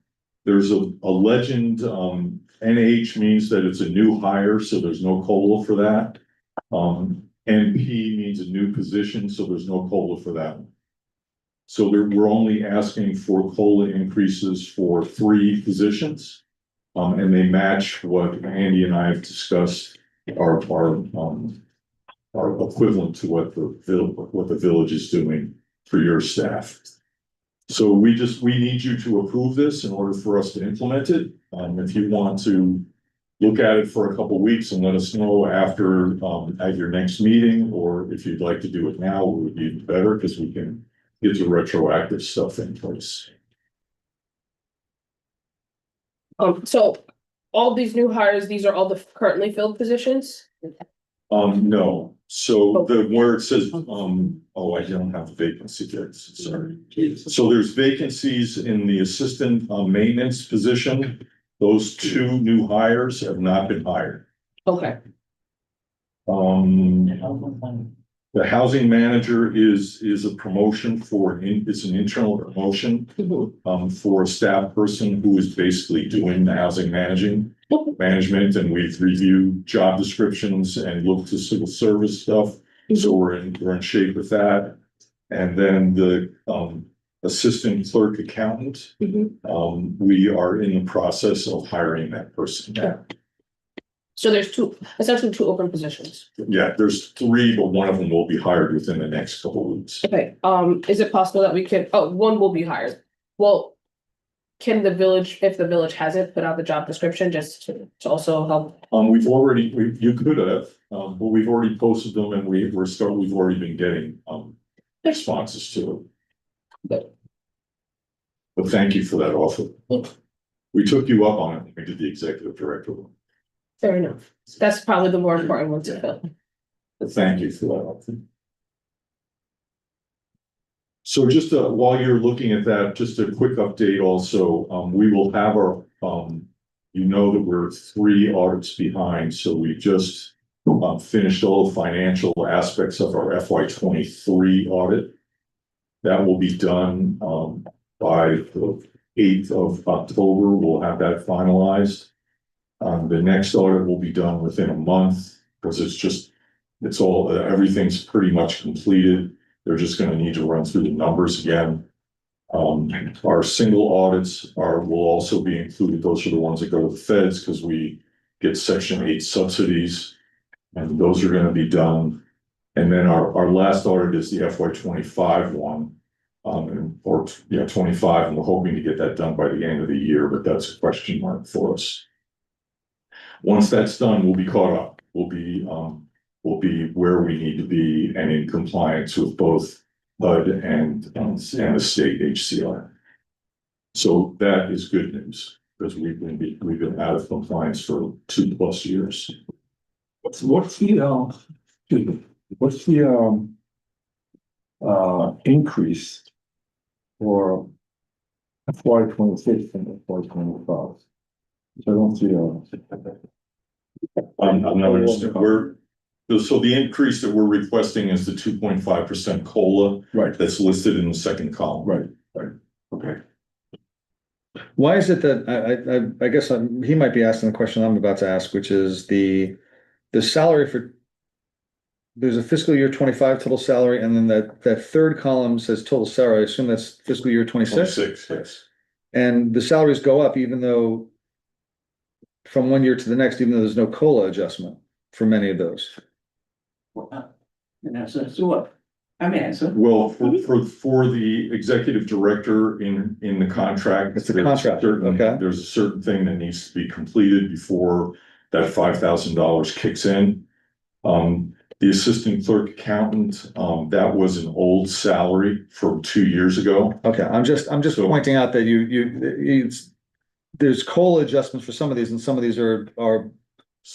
There's a legend, NH means that it's a new hire, so there's no COLA for that. NP means a new position, so there's no COLA for that. So we're only asking for COLA increases for 3 positions. And they match what Andy and I have discussed are equivalent to what the village is doing for your staff. So we need you to approve this in order for us to implement it. If you want to look at it for a couple of weeks and let us know after at your next meeting, or if you'd like to do it now, it would be even better because we can get the retroactive stuff in place. So all these new hires, these are all the currently filled positions? No, so where it says, I don't have the vacancy there, sorry. So there's vacancies in the assistant maintenance position. Those 2 new hires have not been hired. Okay. The housing manager is a promotion it's an internal promotion, for a staff person who is basically doing the housing management, and we've reviewed job descriptions and looked to civil service stuff. So we're in shape with that. And then the, assistant clerk accountant, we are in the process of hiring that person now. So there's essentially two open positions. Yeah, there's three, but one of them will be hired within the next couple of weeks. Okay, is it possible that we could, one will be hired? Well, can the village, if the village hasn't put out the job description, just to also help? You could have, but we've already posted them and we've already been getting, responses to it. But thank you for that offer. We took you up on it when we did the executive director one. Fair enough. That's probably the more important one to fill. But thank you for that offer. So just while you're looking at that, just a quick update also, we will have our, you know that we're 3 audits behind, so we just finished all the financial aspects of our FY23 audit. That will be done by the 8th of October. We'll have that finalized. The next audit will be done within a month because everything's pretty much completed. They're just going to need to run through the numbers again. Our single audits will also be included. Those are the ones that go to the feds because we get Section 8 subsidies, and those are going to be done. And then our last audit is the FY25 one, or 25, and we're hoping to get that done by the end of the year, but that's a question mark for us. Once that's done, we'll be caught up. We'll be where we need to be and in compliance with both HUD and the state HCR. So that is good news because we've been out of compliance for 2+ years. What's the increase for FY26 and FY25? So I don't see I'm not understanding. So the increase that we're requesting is the 2.5% COLA. Right. That's listed in the second column. Right. Okay. Why is it that, I guess he might be asking the question I'm about to ask, which is the salary there's a fiscal year 25 total salary, and then that third column says total salary. I assume that's fiscal year 26? 26, yes. And the salaries go up even though from one year to the next, even though there's no COLA adjustment for many of those. Well, for the executive director in the contract. It's a contract, okay. There's a certain thing that needs to be completed before that $5,000 kicks in. The assistant clerk accountant, that was an old salary from 2 years ago. Okay, I'm just pointing out that there's COLA adjustments for some of these, and some of these are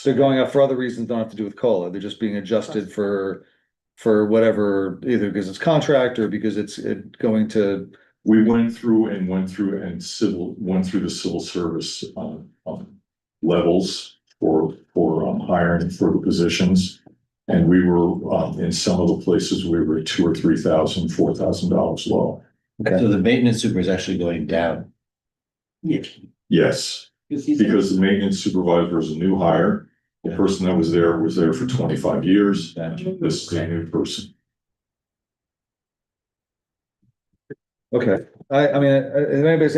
they're going up for other reasons, don't have to do with COLA. They're just being adjusted for whatever, either because it's contract or because it's going to. We went through the civil service levels for hiring for the positions. And we were in some of the places we were $2,000 or $3,000, $4,000 low. Okay. So the maintenance super is actually going down. Yes, because the maintenance supervisor is a new hire. The person that was there for 25 years. This is a new person. Okay, I mean, if anybody's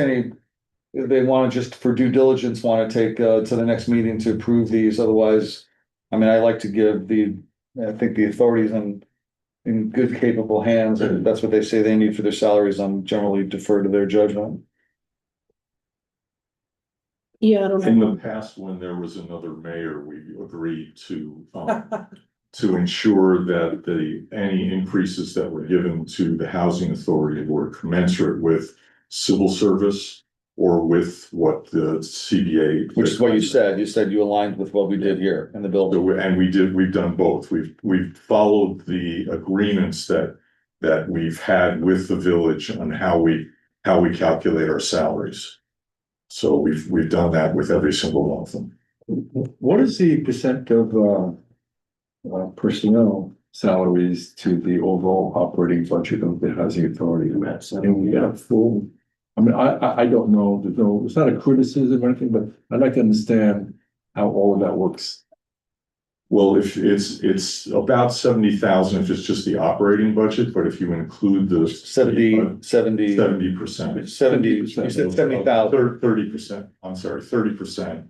if they want to just for due diligence, want to take to the next meeting to approve these, otherwise, I mean, I like to give I think the authorities in good capable hands, and that's what they say they need for their salaries. I'm generally defer to their judgment. Yeah, I don't In know. the past, when there was another mayor, we agreed to ensure that any increases that were given to the housing authority were commensurate with civil service or with what the CBA. Which is what you said. You said you aligned with what we did here in the building. And we've done both. We've followed the agreements that we've had with the village on how we calculate our salaries. So we've done that with every single one of them. What is the percent of personnel salaries to the overall operating budget of the housing authority. And we have full, I mean, I don't know, it's not a criticism or anything, but I'd like to understand how all of that works. Well, if it's about 70,000 if it's just the operating budget, but if you include the 70%. 70%. You said 70,000. 30%, I'm sorry, 30%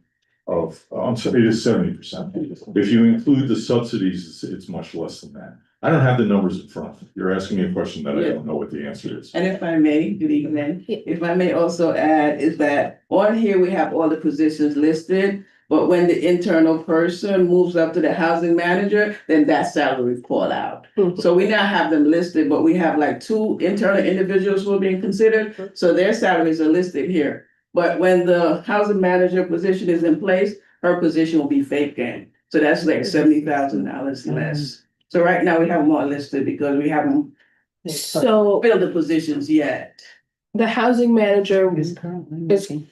of, I'm sorry, it is 70%. If you include the subsidies, it's much less than that. I don't have the numbers in front. You're asking me a question that I don't know what the answer is. And if I may, good evening, if I may also add is that on here, we have all the positions listed. But when the internal person moves up to the housing manager, then that salary fall out. So we now have them listed, but we have like 2 internal individuals who are being considered. So their salaries are listed here. But when the housing manager position is in place, her position will be vacant. So that's like $70,000 less. So right now we have them all listed because we haven't So filled the positions yet. the housing manager Is currently is, working.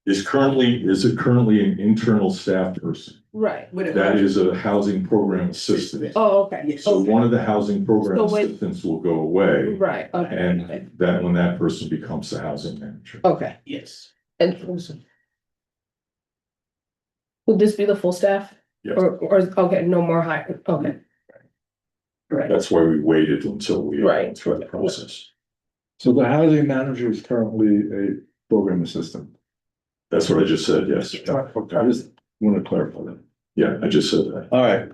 Is it currently an internal staff person? right. That is a housing program assistant. Oh, okay. So one of the housing program So when- assistants will go away. Right, okay. And that when that person becomes the housing manager. Okay, Yes. and would this be the full staff? Yes. Or, okay, no more hire, okay. Right, That's why we waited until we Right. went through the process. So the housing manager is currently a program assistant. That's what I just said, yes. Okay, I just want to clarify that. Yeah, I just said that. All right.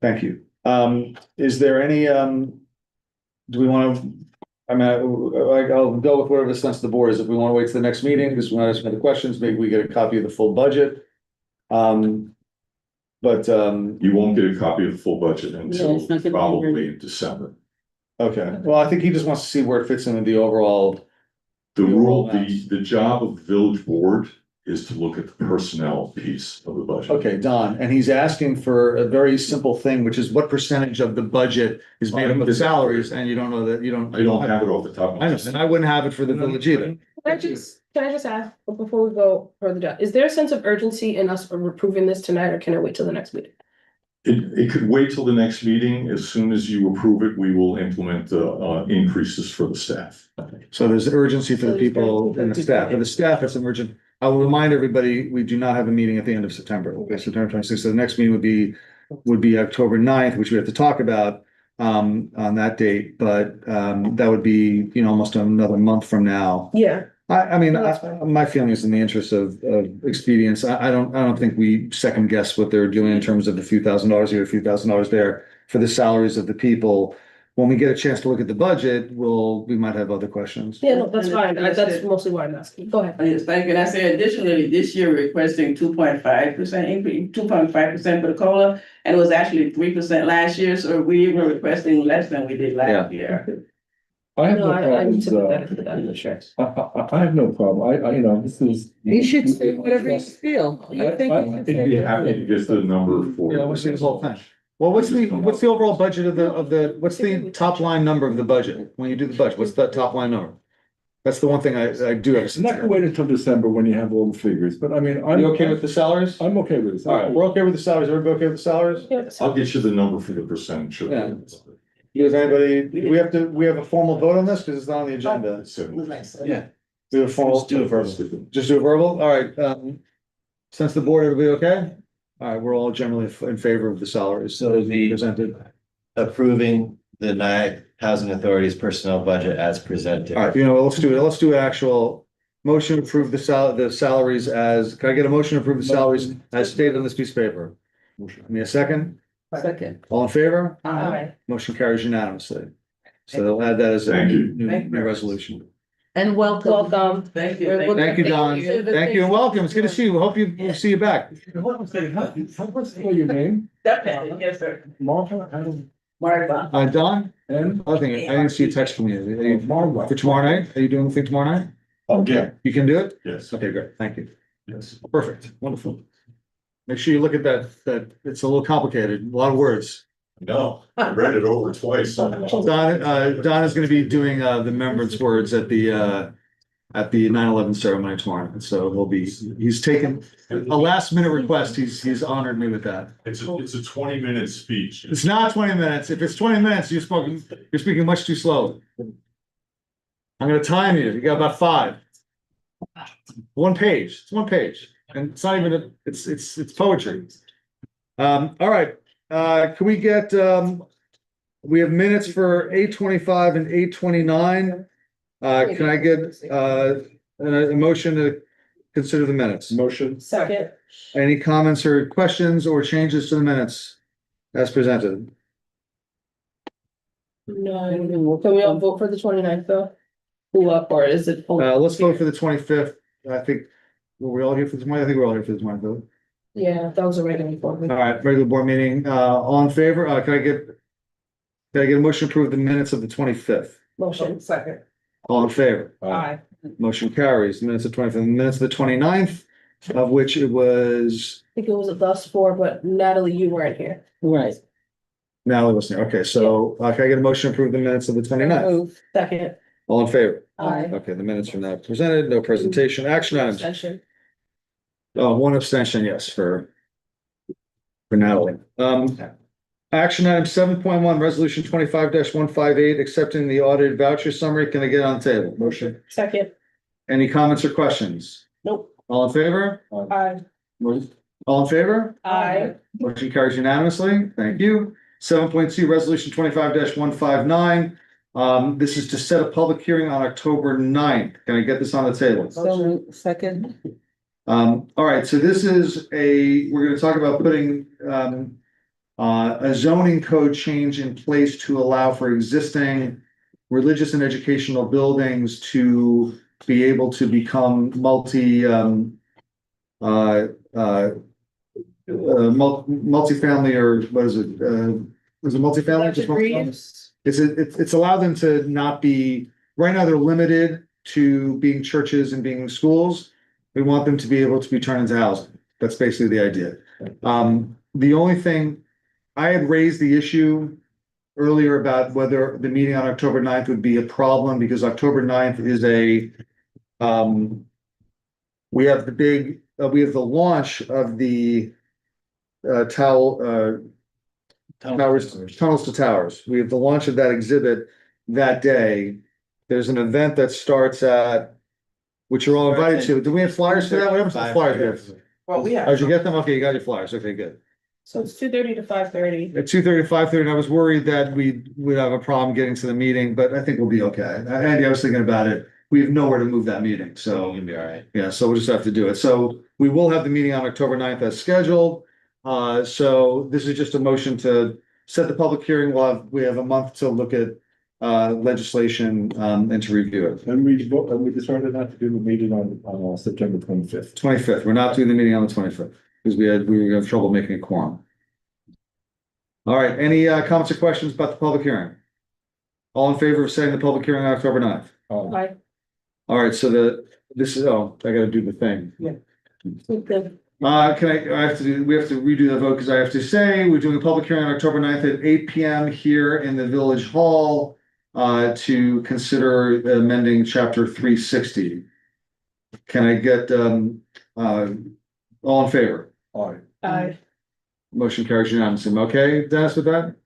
Thank you. Is there any, do we want to, I mean, I'll go with whatever the sense of the board is. If we want to wait to the next meeting, because we want to ask other questions, maybe we get a copy of the full budget. But, You won't get a copy of the full budget until it's not gonna be probably ready. in December. okay, well, I think he just wants to see where it fits into the overall. The The rule, overall the job of the village board is to look at the personnel piece of the budget. Okay, Don, and he's asking for a very simple thing, which is what percentage of the budget is made up of salaries, and you don't know that, you don't. I don't have it off the top of my I know, head. and I wouldn't have it for the village either. can I just ask, before we go further down, is there a sense of urgency in us approving this tonight, or can I wait till the next meeting? It could wait till the next meeting. As soon as you approve it, we will implement the increases for the staff. So there's urgency for the people and the staff. For the staff, it's emergent. I will remind everybody, we do not have a meeting at the end of September. Okay, September 26th. So the next meeting would be October 9th, which we have to talk about on that date, but that would be, almost another month from now. Yeah. I mean, No, that's fine. my feeling is in the interest of expedience. I don't think we second guess what they're doing in terms of a few $1,000s here, a few $1,000s there for the salaries of the people. When we get a chance to look at the budget, we might have other questions. Yeah, no, that's And fine, that's that's it. mostly why I'm asking, go ahead. Yes, thank you. And I say additionally, this year we're requesting 2.5% increase, 2.5% for the COLA. And it was actually 3% last year, so we were requesting less than we did last year. I have No, no I'm problems, sympathetic to that, sure. I have no problem. this is. You should say whatever you feel. I think you should I'd say be happy to get the number for. Yeah, we'll see this whole thing. Well, what's the overall budget what's the top line number of the budget? When you do the budget, what's that top line number? That's the one thing I do have. It's not gonna wait until December when you have all the figures, but I mean, I'm. You okay with the salaries? I'm okay with this. All right, we're okay with the salaries. Everybody okay with the salaries? Yeah, I'll get you the number for the percentage. of Yeah. it. Does anybody, we have a formal vote on this because it's not on the agenda. Yeah. Do a formal, Just do it verbally. just do a verbal? All right, since the board, everybody okay? All right, we're all generally in favor of the salaries. So the- Presented. Approving the Nyack Housing Authority's personnel budget as presented. All right, let's do an actual motion to approve the salaries can I get a motion to approve the salaries as stated on this piece of paper? Give me a second. Second. All in favor? Aye. Motion carries unanimously. So they'll add that as a Thank you. new resolution. And welcome. Welcome. Thank you. Thank you, Don. Thank you and welcome. It's good to see you. Hope we'll see you back. What's your name? Definitely, yes, sir. Martha, Martha. Don? and I didn't see a text from you. Are you- Martha. For tomorrow night? Are you doing anything tomorrow night? Okay, You can do it? yes, Okay, great. Thank you. yes. Perfect. Wonderful. Make sure you look at that it's a little complicated, a lot of words. No, I read it over twice. Don is gonna be doing the remembrance words at the at the 9/11 ceremony tomorrow. And so he's taken a last minute request. He's honored me with that. It's a 20-minute speech. It's not 20 minutes. If it's 20 minutes, you're speaking much too slowly. I'm gonna time you. You got about 5. One page. It's one page. And it's not even it's poetry. All right. Can we get we have minutes for 8:25 and 8:29. Can I get a motion to consider the minutes? Motion. Second. Any comments or questions or changes to the minutes as presented? No, can we all vote for the 29th though? Who up, or is it? Let's vote for the 25th. I think, were we all here for the 20th? I think we're all here for the 25th. Yeah, that was a regular board meeting. All right, regular board meeting, all in favor? Can I get a motion to approve the minutes of the 25th? Motion. Second. All in favor? Aye. Motion carries. Minutes of 25th, minutes of the 29th, of which it was I think it was thus four, but Natalie, you weren't here. Right. Natalie was there. Okay, so can I get a motion to approve the minutes of the 29th? Move. Second. All in favor? Aye. Okay, the minutes are now presented, no presentation, action items. Session. One abstention, yes, for Natalie. Action item 7.1, resolution 25-158, accepting the audited voucher summary. Can I get on the table? Motion. Second. Any comments or questions? Nope. All in favor? Aye. All in favor? Aye. Motion carries unanimously. Thank you. 7.2, resolution 25-159. This is to set a public hearing on October 9th. Can I get this on the table? So, second. All right, so this is we're gonna talk about putting a zoning code change in place to allow for existing religious and educational buildings to be able to become multifamily, or what is it? Is it multifamily? Just multifamily? It's allowed them to not be, right now they're limited to being churches and being schools. We want them to be able to be turned into housing. That's basically the idea. The only thing, I had raised the issue earlier about whether the meeting on October 9th would be a problem, because October 9th is we have the launch of the Tunnels to Towers. We have the launch of that exhibit that day. There's an event that starts at, which you're all invited to. Do we have flyers for that? What happens to the flyers? Well, we Oh, did you get them? Okay, you got your flyers. Okay, good. So it's 2:30 to 5:30. At 2:30 to 5:30, and I was worried that we'd have a problem getting to the meeting, but I think we'll be okay. Andy, I was thinking about it. We have nowhere to move that meeting, so. You'll be all right. Yeah, so we'll just have to do it. So we will have the meeting on October 9th as scheduled. So this is just a motion to set the public hearing. We have a month to look at legislation and to review it. And we decided not to do the meeting on September 25th. 25th. We're not doing the meeting on the 25th because we were gonna have trouble making a quorum. All right, any comments or questions about the public hearing? All in favor of setting the public hearing on October 9th? Aye. All right, so I gotta do the thing. Okay. we have to redo the vote because I have to say, we're doing a public hearing on October 9th at 8 PM here in the Village Hall to consider amending chapter 360. Can I get all in favor? Aye. Aye. Motion carries unanimously. Okay, Dennis, with that?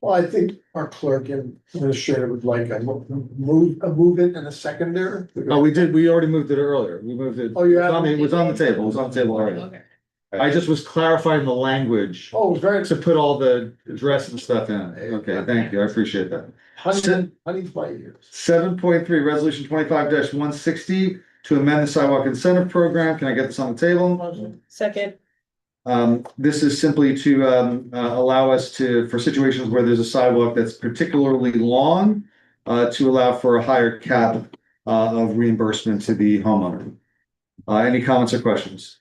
Well, I think our clerk and administrator would like a move it in a secondary. Oh, we already moved it earlier. We moved it. Oh, you It was on the table. It was on the table already. Okay. I just was clarifying the language Oh, very, to put all the address and stuff in. Okay, thank you. I appreciate that. honey's my ears. 7.3, resolution 25-160 to amend the sidewalk incentive program. Can I get this on the table? Second. This is simply to allow us for situations where there's a sidewalk that's particularly long, to allow for a higher cap of reimbursement to the homeowner. Any comments or questions?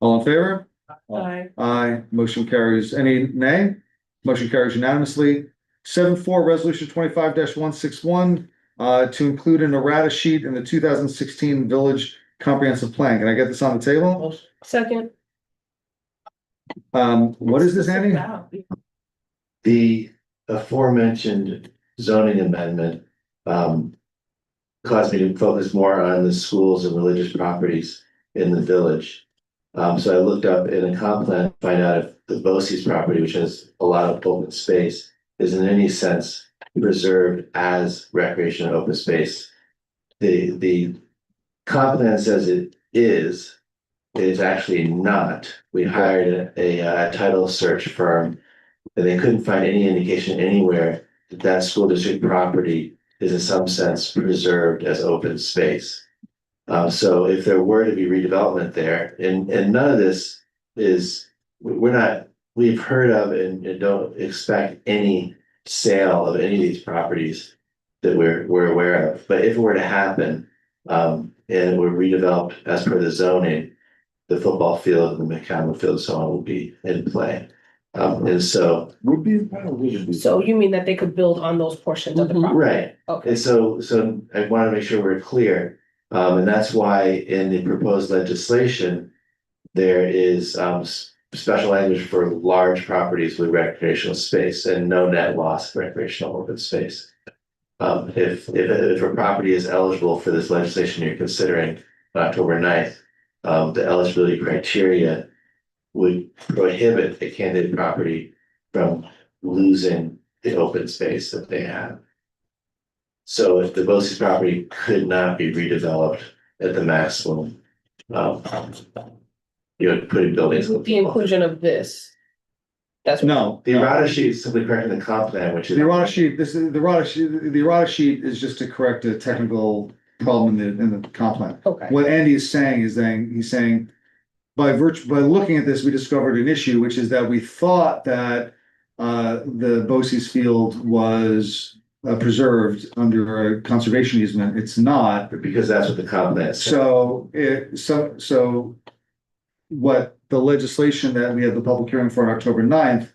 All in favor? Aye. Aye. Motion carries. Any nay? Motion carries unanimously. 7.4, resolution 25-161 to include an errata sheet in the 2016 Village Comprehensive Plan. Can I get this on the table? Second. What is this, Andy? The aforementioned zoning amendment, caused me to focus more on the schools and religious properties in the village. So I looked up in a comp plan, to find out if the BOCES property, which has a lot of open space, is in any sense preserved as recreation and open space. The comp plan says it is. It is actually not. We hired a title search firm, and they couldn't find any indication anywhere that that school district property is in some sense preserved as open space. So if there were to be redevelopment there, and none of this is, we've heard of and don't expect any sale of any of these properties that we're aware of. But if it were to happen, and it were redeveloped as per the zoning, the football field and the McCallum field, so on, will be in play. And so. Would be, would be. So you mean that they could build on those portions of the property? Right. Okay. And so I want to make sure we're clear. And that's why in the proposed legislation, there is special language for large properties with recreational space and no net loss of recreational open space. If a property is eligible for this legislation you're considering on October 9th, the eligibility criteria would prohibit a candidate property from losing the open space that they have. So if the BOCES property could not be redeveloped at the maximum, putting buildings. With the inclusion of this. That's. No. The errata sheet is simply correcting the comp plan, which is. The errata sheet, the errata sheet is just to correct a technical problem in the comp plan. Okay. What Andy is saying is he's saying by looking at this, we discovered an issue, which is that we thought that the BOCES field was preserved under a conservation easement. It's not. Because that's what the comp plan says. So what the legislation that we had the public hearing for on October 9th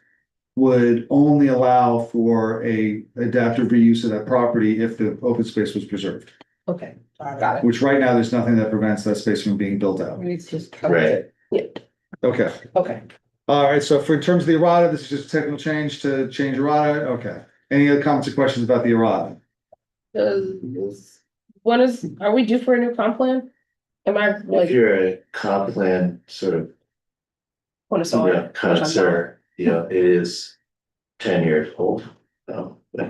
would only allow for a adaptive reuse of that property if the open space was preserved. Okay, got it. Which right now, there's nothing that prevents that space from being built out. It's just. Right. Yeah, Okay, okay. all right, so in terms of the errata, this is just a technical change to change errata, okay. Any other comments or questions about the errata? Are we due for a new comp plan? Am I If like, you're a comp plan sort of connoisseur, it is 10 years old. I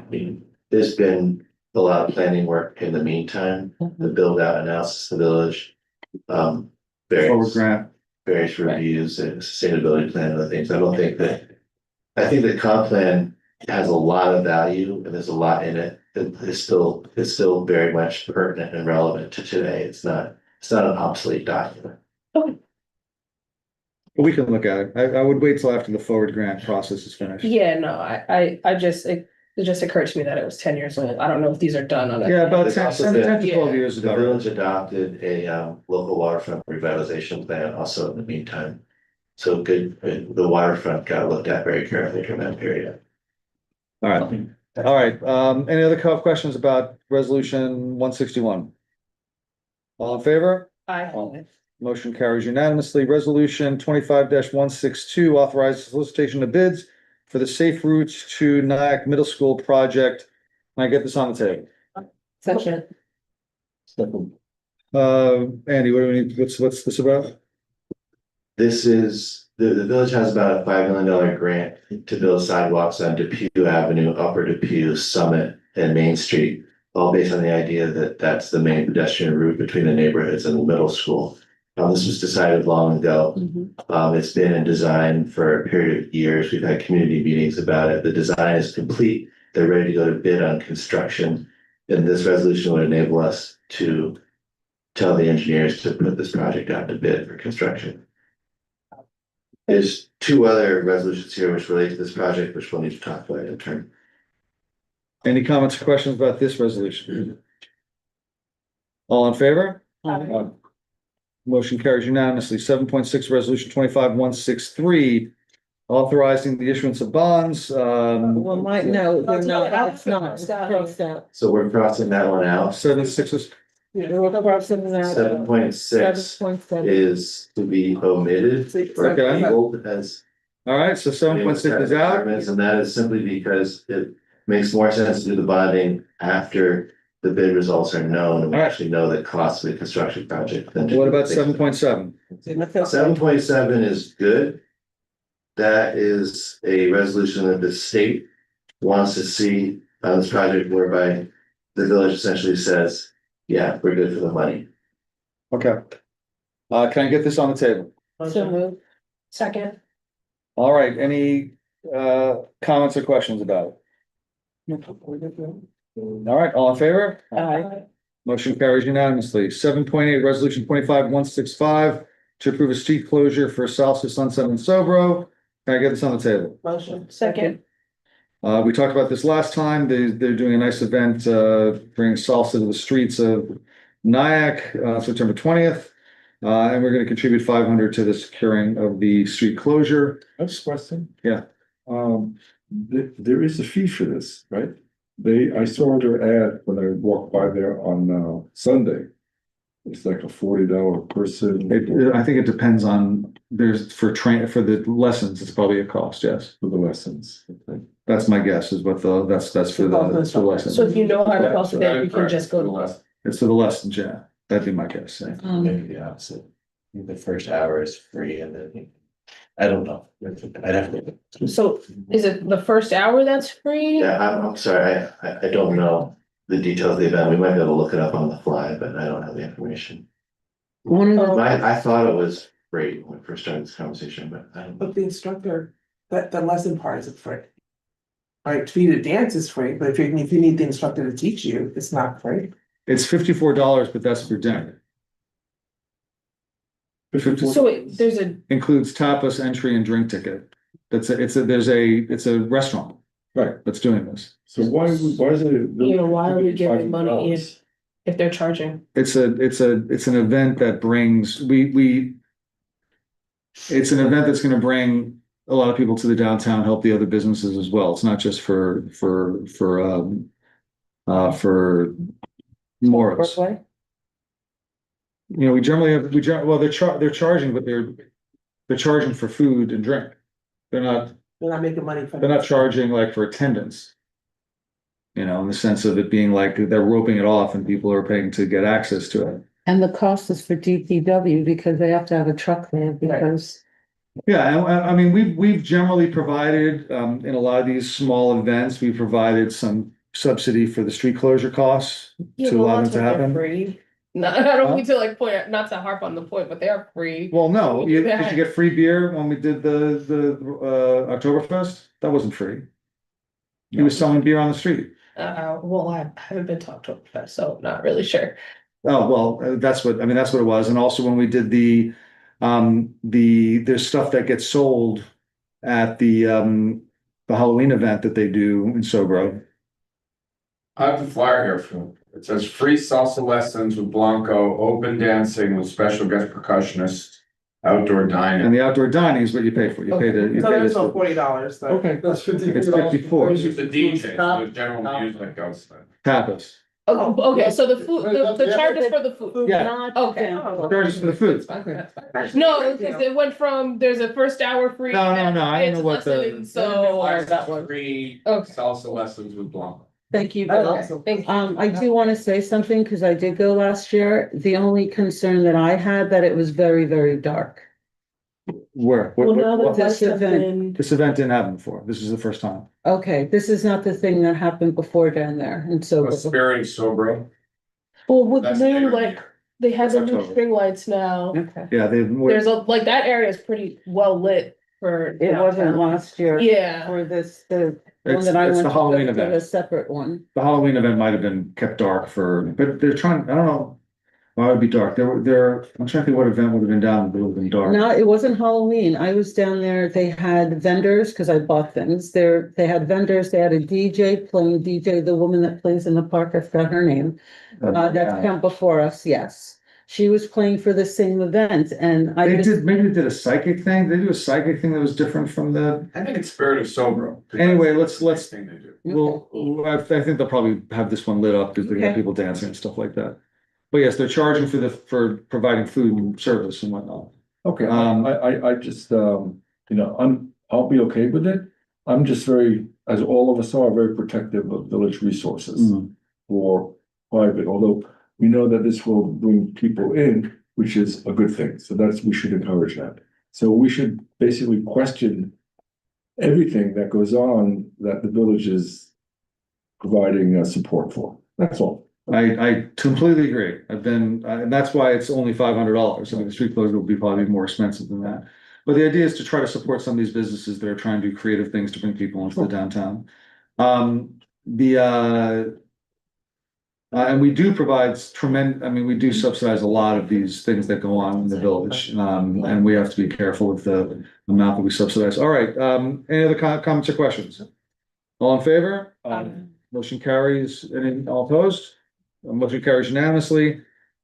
mean, there's been a lot of planning work in the meantime, the build out analysis of the village. Forward Various grant, reviews and sustainability plan and other things. I think the comp plan has a lot of value and there's a lot in it. It's still very much pertinent and relevant to today. It's not an obsolete document. we can look at it. I would wait till after the forward grant process is finished. yeah, no, it just occurred to me that it was 10 years old. I don't know if these are done on it. Yeah, about It's 10 also to 12 years The ago. village adopted a local waterfront revitalization plan also in the meantime. So the waterfront got looked at very carefully during that period. All right, any other questions about resolution 161? All in favor? Aye. Motion carries unanimously. Resolution 25-162 authorizes solicitation of bids for the Safe Routes to Nyack Middle School project. Can I get this on the table? Section. Andy, what do we need? What's this about? This is, the village has about a $5 million grant to build sidewalks on Depew Avenue, Upper Depew, Summit, and Main Street. All based on the idea that that's the main pedestrian route between the neighborhoods and the middle school. This was decided long ago. It's been in design for a period of years. We've had community meetings about it. The design is complete. They're ready to go to bid on construction. And this resolution would enable us to tell the engineers to put this project out to bid for construction. There's two other resolutions here which relate to this project, which we'll need to talk about in turn. Any comments or questions about this resolution? All in favor? Motion carries unanimously. 7.6 resolution 25-163 authorizing the issuance of bonds. Well, no, they're not, it's not, it's crossed out. So we're crossing that one out. 7.6 is. We're crossing that out. 7.6 7.7. is to be omitted or Okay. tabled as. All right, so 7.6 is out. And that is simply because it makes more sense to do the bonding after the bid results are known and we Alright. actually know the cost of the construction project. then What about 7.7? 7.7 is good. That is a resolution that the state wants to see on this project whereby the village essentially says, yeah, we're good for the money. Okay. Can I get this on the table? So moved. Second. All right, any comments or questions about it? All right, all in favor? Aye. Motion carries unanimously. 7.8, resolution 25-165 to approve a street closure for South to Sunset and Sobro. Can I get this on the table? Motion. Second. We talked about this last time. They're doing a nice event, bringing salsa to the streets of Nyack, September 20th. And we're gonna contribute 500 to the securing of the street closure. That's a question. Yeah. There is a fee for this, right? I saw their ad when I walked by there on Sunday. It's like a $40 person. I think it depends on, there's for the lessons, it's probably a cost, yes. For the lessons. That's my guess is what that's for the lessons. So if you know how to spell it, then you can just go to less. It's for the lessons, yeah. That'd be my guess. Yeah. Maybe the opposite. I think the first hour is free and then, I don't know. I'd have to. So is it the first hour that's free? Yeah, I'm sorry, I don't know the details of the event. We might be able to look it up on the fly, but I don't have the information. One of the, I thought it was great when we first started this conversation, but I don't. But the instructor, that the lesson part isn't free. Right, for you to dance is free, but if you need the instructor to teach you, it's not free. It's $54, but that's for dinner. So wait, there's a, Includes tapas, entry and drink ticket. It's a restaurant. Right, that's doing this. So why is it? you know, why are we giving money if they're charging? It's an event that brings, it's an event that's gonna bring a lot of people to the downtown, help the other businesses as well. It's not just for Morris. Broadway? You know, we generally have, well, they're charging, but they're charging for food and drink. They're not making money from. They're not charging like for attendance. You know, in the sense of it being like they're roping it off and people are paying to get access to it. and the cost is for DPW because they have to have a truck there because. Yeah, and I mean, we've generally provided, in a lot of these small events, we provided some subsidy for the street closure costs Yeah, to but allow them lots to of them are happen. free. No, I don't mean to like point out, not to harp on the point, but they are free. Well, no, We do did that. you get free beer when we did the Oktoberfest? That wasn't free. He was selling beer on the street. Well, I haven't been talked to about, so not really sure. Oh, well, that's what it was. And also when we did there's stuff that gets sold at the Halloween event that they do in Sobro. I have the flyer here for, it says free salsa lessons with Blanco, open dancing with special guest percussionist, outdoor And dining. the outdoor dining is what you pay for. You pay to, you So pay there's to, no $40 though. okay, That's 50. it's 54 This is the DJ, so the general music goes there. tapas. Oh, okay, so the food, the charge is for the food. Yeah. Not Okay. down. Charges for the food. No, because it went from, there's a first hour free. No, I don't know what the. lesson, So, That one. Free Okay. salsa lessons with Blanco. Thank you, Bill. okay, thank you. I do want to say something because I did go last year. The only concern that I had that it was very, very dark. Where? Well, now that this lights have event- been, This event didn't happen before. This is the first time. Okay, this is not the thing that happened before down there, and so. Spirit Sobro. well, with That's new, there. like, they have the new October. string lights now. Okay, Yeah, There's like, that area is pretty well lit for. it wasn't downtown. last year. Yeah, For the one it's that I the went to, Halloween but event. a separate one. The Halloween event might have been kept dark but they're trying, I don't know. Why would it be dark? I'm trying to think what event would have been down, but it would have been dark. No, it wasn't Halloween. I was down there. They had vendors because I bought things there. They had vendors. They had a DJ playing DJ, the woman that plays in the park. I forgot her name. That's come before us. Yes. She was playing for the same event and I just, Maybe they did a psychic thing. They do a psychic thing that was different from the, I think it's Spirit of Sobro. anyway, let's, Thing they do. I think they'll probably have this one lit up because they got Okay. people dancing and stuff like that. But yes, they're charging for providing food and service and whatnot. Okay, Um, I just, I'll be okay with it. I'm just very, as all of us are, very protective of village resources Mm. for private, although we know that this will bring people in, which is a good thing. So we should encourage that. So we should basically question everything that goes on that the village is providing support for. That's all. I completely agree. And that's why it's only $500. I mean, the street closure will be probably more expensive than that. But the idea is to try to support some of these businesses that are trying to do creative things to bring people into the downtown. And we do provide we do subsidize a lot of these things that go on in the village. And we have to be careful with the amount that we subsidize. All right, any other comments or questions? All in favor? Motion carries. All opposed? Motion carries unanimously.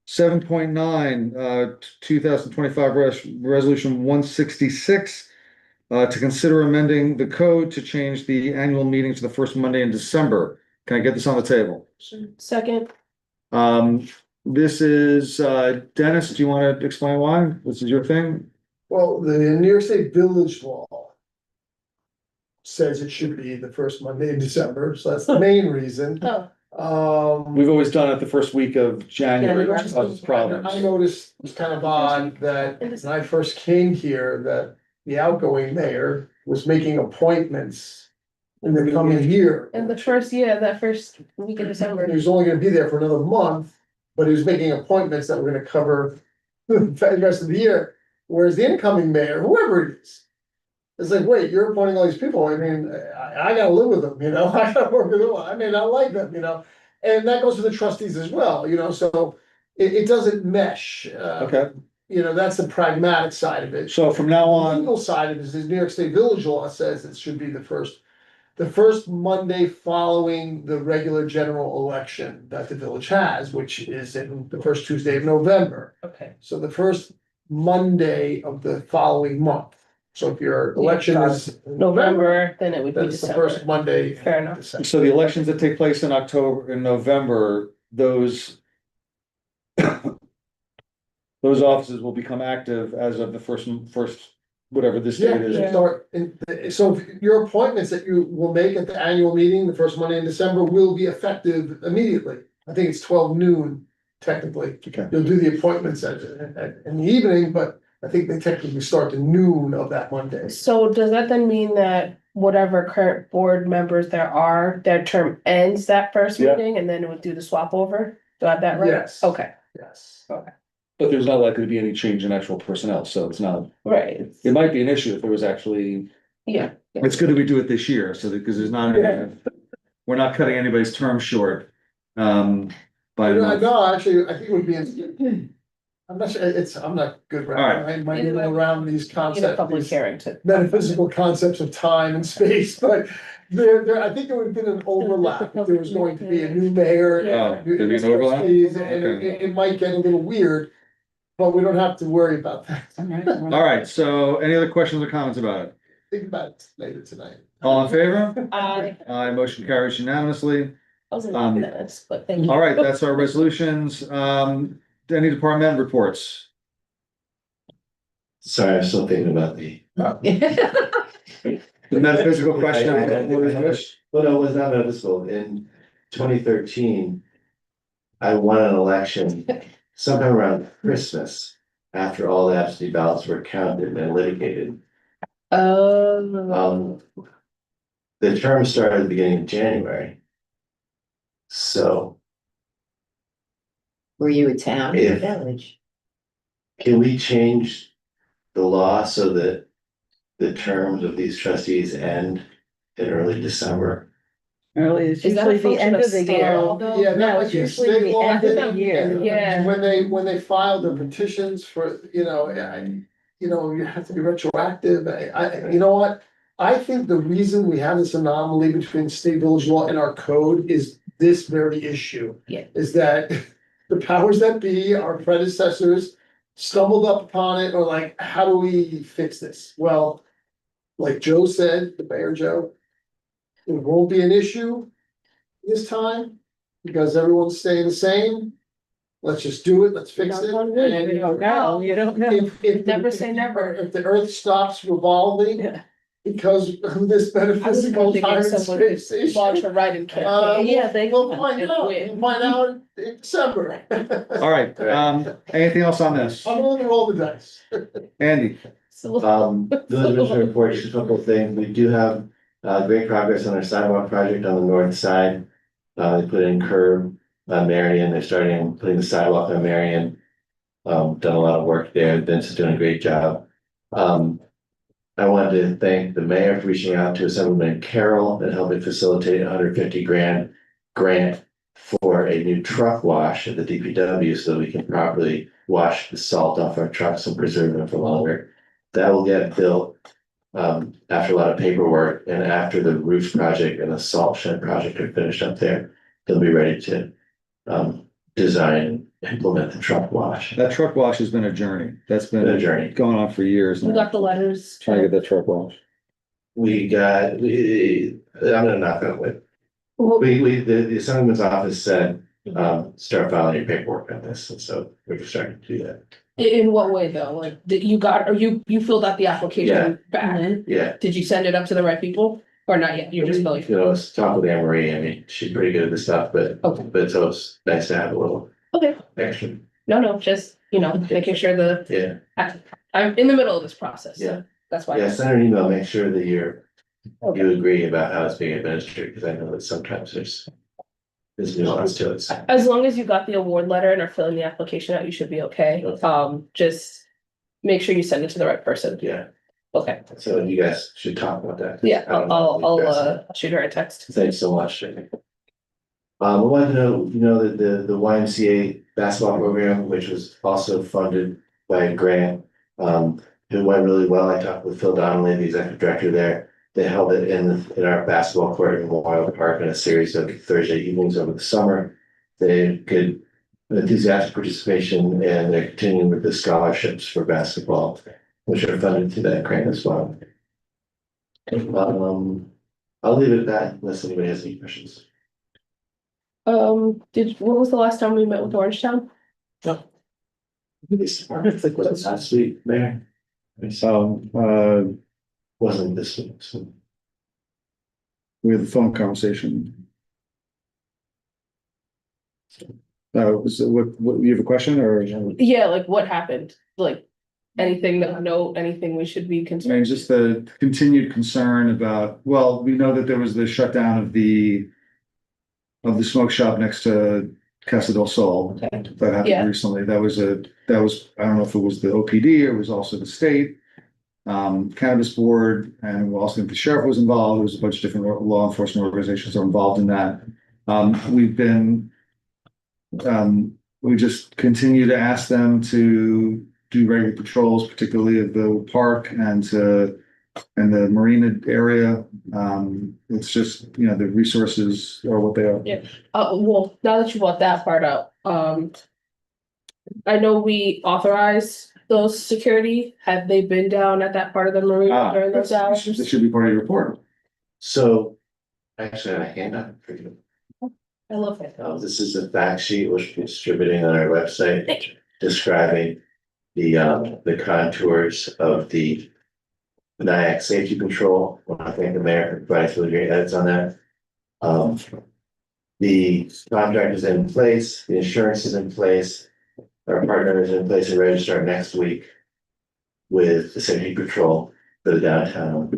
7.9, 2025 resolution 166. To consider amending the code to change the annual meeting to the first Monday in December. Can I get this on the table? Second. This is, Dennis, do you want to explain why? This is your thing? Well, the New York State Village Law says it should be the first Monday in December, so that's the main reason. We've always done it the first week of January, which I causes problems. noticed it was kind of odd that when I first came here, that the outgoing mayor was making appointments in the coming year. And that first week of December. He was only gonna be there for another month, but he was making appointments that were gonna cover the rest of the year. Whereas the incoming mayor, whoever it is, it's like, wait, you're appointing all these people. I mean, I gotta live with them, I gotta work with them. I may not like them, and that goes for the trustees as well, so it doesn't mesh. Okay, That's the pragmatic side of it. so from now The on, legal side of it is New York State Village Law says it should be the first Monday following the regular general election that the village has, which is in the first Tuesday of November. Okay. So the first Monday of the following month. So if your election is November, then it would be that's the December. first Monday. Fair enough. so the elections that take place in November, those offices will become active as of the first, whatever this date is. Yeah, so your appointments that you will make at the annual meeting, the first Monday in December, will be effective immediately. I think it's 12 noon technically. Okay. You'll do the appointments in the evening, but I think they technically start at noon of that Monday. So does that then mean that whatever current board members there are, their term ends that first Yeah. meeting and then it would do the swap over? Do I have that right? Yes. Okay, Yes. But there's not likely to be any change in actual personnel, so it's not, right, it might be an issue if there was actually, yeah. it's good that we do it this year, so that, because there's not, we're not cutting anybody's term short. By a month. No, actually, I think it would be, I'm not sure, I'm not good, All right. right? I might get around these Need a concepts. public these hearing to. metaphysical concepts of time and space, but I think there would have been an overlap. If there was going to be a new mayor. Oh, there'd be an overlap? trustees, And Okay. it might get a little weird, but we don't have to worry about that. All right, so any other questions or comments about it? Think about it later tonight. All in favor? I Aye, motion carries unanimously. was in minutes, but thank you. All right, that's our resolutions. Any department reports? Sorry, I'm still thinking about the. The metaphysical question. Well, no, it was not metaphysical. In 2013, I won an election sometime around Christmas, after all the absentee ballots were counted and litigated. The term started at the beginning of January. So Were you a town or a If- village? can we change the law so that the terms of these trustees end in early December? Early, it's Is that a usually the end function of of the state year. law though? Yeah, that No, might it's be a usually state the law. end of the year. Yeah. When they file their petitions for, you have to be retroactive. You know what? I think the reason we have this anomaly between state village law and our code is this very issue. Yeah. Is that the powers that be, our predecessors stumbled up upon it, or like, how do we fix this? Well, like Joe said, the Mayor Joe, it won't be an issue this time because everyone's staying the same. Let's just do it, let's fix it. You don't know, you don't know. If Never say never. If the earth stops revolving, Yeah. because of this metaphysical hoping time and someone space issue. launch a write-in campaign. Yeah, they. We'll find out, in December. All right, anything else on this? I'm willing to roll the dice. Andy? Village Administrator report, just a couple of things. We do have great progress on our sidewalk project on the north side. They put in curb on Marion. They're starting putting the sidewalk on Marion. Done a lot of work there. Vince is doing a great job. I wanted to thank the mayor for reaching out to Assemblyman Carroll and helping facilitate a $150,000 grant for a new truck wash at the DPW so that we can properly wash the salt off our trucks and preserve them for longer. That will get built after a lot of paperwork and after the roof project and the salt shed project are finished up there. They'll be ready to design and implement the truck wash. That truck wash has been a journey. That's been A journey. going on for years We now, got the letters. trying to get that truck wash. I'm gonna knock on wood. Well, The Assemblyman's office said, start filing your paperwork on this, and so we're starting to do that. in what way though? Like, did you got, or you filled out the Yeah. application back? Yeah, Did you send it up to the right people? Or not yet? You're just filling? you know, let's talk with Anne Marie. I mean, she's pretty good at this stuff, but Okay. it's always nice to have a little Okay, extra. no, just, making sure Yeah, I'm in the middle of this process. so Yeah. That's why. yeah, send her an email, make sure that you agree about how it's being administered, because I know that sometimes there's nuance to it. As long as you got the award letter and are filling the application out, you should be okay. Just make sure you send it to the right person. Yeah, Okay, so you guys should talk about that. yeah, I don't know if you guys- I'll shoot her a text. Thanks so much. I wanted to know that the YMCA basketball program, which was also funded by a grant, it went really well. I talked with Phil Donnelly, the executive director there. They held it in our basketball court in Memorial Park in a series of Thursday evenings over the summer. They could enthusiastic participation and they're continuing with the scholarships for basketball, which are funded through that grant as well. I'll leave it at that unless anybody has any questions. When was the last time we met with Orangetown? It's like last week, Mayor. So, Wasn't this week, so. we had the phone conversation. What, you have a question or? Yeah, like what happened? Like anything that anything we should be I mean, concerned? just the continued concern about, well, we know that there was the shutdown of the smoke shop next to Casa del Sol. Okay. That happened Yeah. recently. That was, I don't know if it was the OPD or it was also the state. Cannabis board, and also the sheriff was involved. There was a bunch of different law enforcement organizations that were involved in that. We just continue to ask them to do regular patrols, particularly of the park and the marina area. It's just, the resources are what they are. Yeah. Well, now that you brought that part up, I know we authorized those security. Have they been down at that part of the marina during those hours? This should be part of your report. So, actually, I have a handout for you. I love it. This is a fact sheet which we're distributing on our website describing the contours of the NIAC safety control. I want to thank the mayor for providing some great edits on that. The contract is in place, the insurance is in place. Our partner is in place and ready to start next week with the safety patrol for the downtown.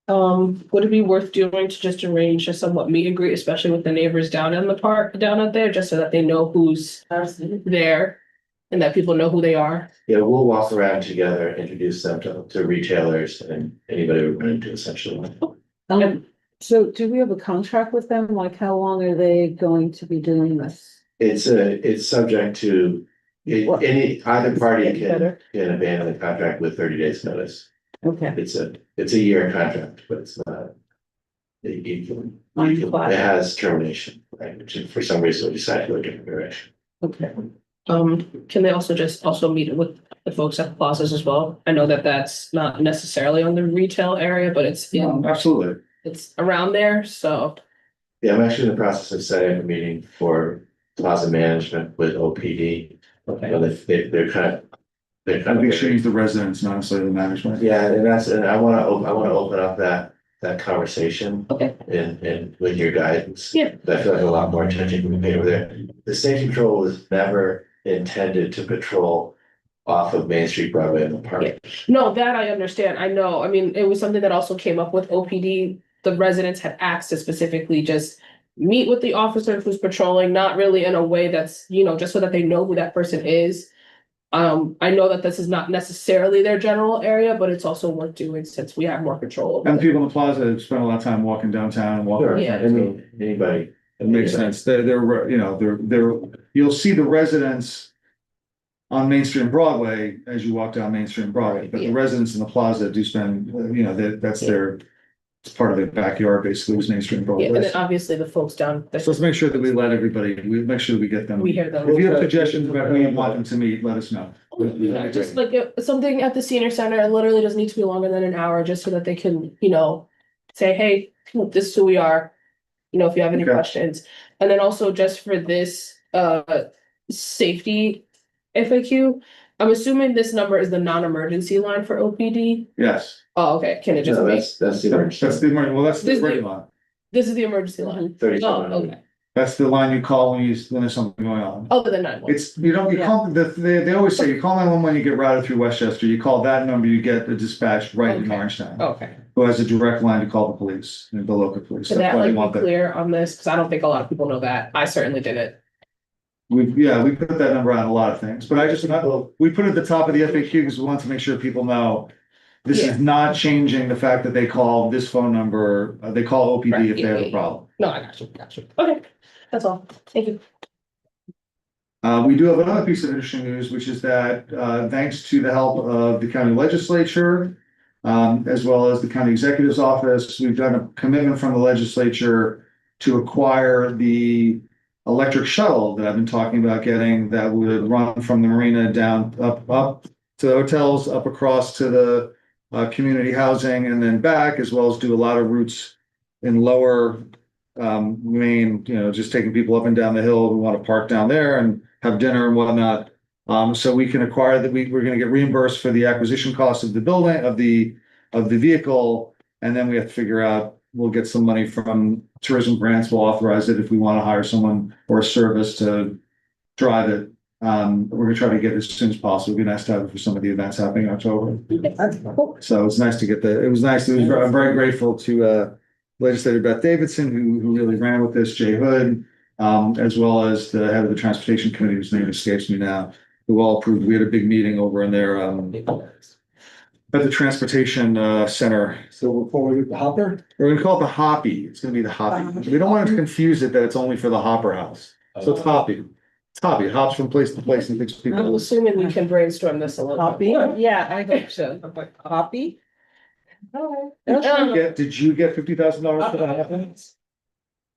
Would it be worth doing to just arrange a somewhat meet and greet, especially with the neighbors down in the park, down out there, just so that they know who's there and that people know who they are? Yeah, we'll walk around together, introduce them to retailers and anybody we run into essentially. So do we have a contract with them? Like, how long are they going to be doing this? It's subject to, either party Better. can abandon the contract with 30 days notice. Okay. It's a year contract, but it's not. It has termination, right, which for some reason we decided to go a different direction. Okay. Can they also meet with the folks at the plazas as well? I know that that's not necessarily on the retail area, but it's Absolutely. it's around there, so. Yeah, I'm actually in the process of setting up a meeting for plaza management with OPD. Okay. They're kind of they're I kind of think she very- needs the residents, not necessarily the management. Yeah, and I wanna open up that conversation. Okay. And with your guidance. Yeah. I feel like a lot more attention can be paid over there. The safety patrol was never intended to patrol off of Main Street, Broadway and the park. No, that I understand. I know. I mean, it was something that also came up with OPD. The residents had asked to specifically just meet with the officer who's patrolling, not really in a way that's, you know, just so that they know who that person is. I know that this is not necessarily their general area, but it's also worth doing since we have more control. over And it. people in the plaza spend a lot of time walking downtown and walking. Sure, Yeah. I mean, anybody. It makes sense. They're, you know, you'll see the residents on Main Street and Broadway as you walk down Main Street and Broadway, but the Yeah. residents in the plaza do spend, you know, that's their, it's part of their backyard basically, is Main Street and Yeah, and Broadway. then obviously the folks down. So let's make sure that we let everybody, we make sure we get them. We hear them. If you have suggestions about who you want them to meet, let us know. Yeah, just like something at the senior center, it literally doesn't need to be longer than an hour, just so that they can, you know, say, hey, this is who we are. You know, if you have any Okay. questions, and then also just for this safety FAQ, I'm assuming this number is the non-emergency line for OPD. Yes. Oh, okay, can it just No, be, that's the emergency. That's the, well, that's the This is the- ready line. this is the emergency line? Oh, 37. okay, That's the line you call when there's something going on. other than 911. It's, you don't, you call, they always say, you call 911, you get routed through Westchester, you call that number, you get a dispatch right in Okay. Orangetown. Okay, Who has a direct line to call the police, the local police. can That's that why they like want be that. clear on this, because I don't think a lot of people know that, I certainly didn't. We put that number on a lot of things, but we put it at the top of the FAQ because we want to make sure people know. This Yeah. is not changing the fact that they call this phone number, they call OPD Right, if they yeah, have yeah, a problem. No, I got you, okay, that's all, thank you. We do have another piece of interesting news, which is that, thanks to the help of the county legislature, as well as the county executive's office, we've done a commitment from the legislature to acquire the electric shuttle that I've been talking about getting, that would run from the marina down, up to the hotels, up across to the community housing and then back, as well as do a lot of routes in lower Maine, you know, just taking people up and down the hill who want to park down there and have dinner and whatnot. So we can acquire that, we're gonna get reimbursed for the acquisition cost of the building, of the vehicle. And then we have to figure out, we'll get some money from tourism grants, we'll authorize it if we want to hire someone or a service to drive it. We're gonna try to get it as soon as possible. It'd be nice to have it for some of the events happening in October. So it's nice to get it was nice, I'm very grateful to Legislator Beth Davidson, who really ran with this, Jay Hood, as well as the head of the Transportation Committee, whose name escapes me now, who all approved. We had a big meeting over in there, at the Transportation Center. So we're calling it the Hopper? We're gonna call it the Hoppy. It's gonna be the Hoppy. We don't want to confuse it that it's only for the Hopper House. So it's Hoppy. It's Hoppy. It hops from place to place and thinks I'm people. assuming we can brainstorm this a little. Copy? bit. Yeah, I hope so. Copy? Did you get $50,000 for that?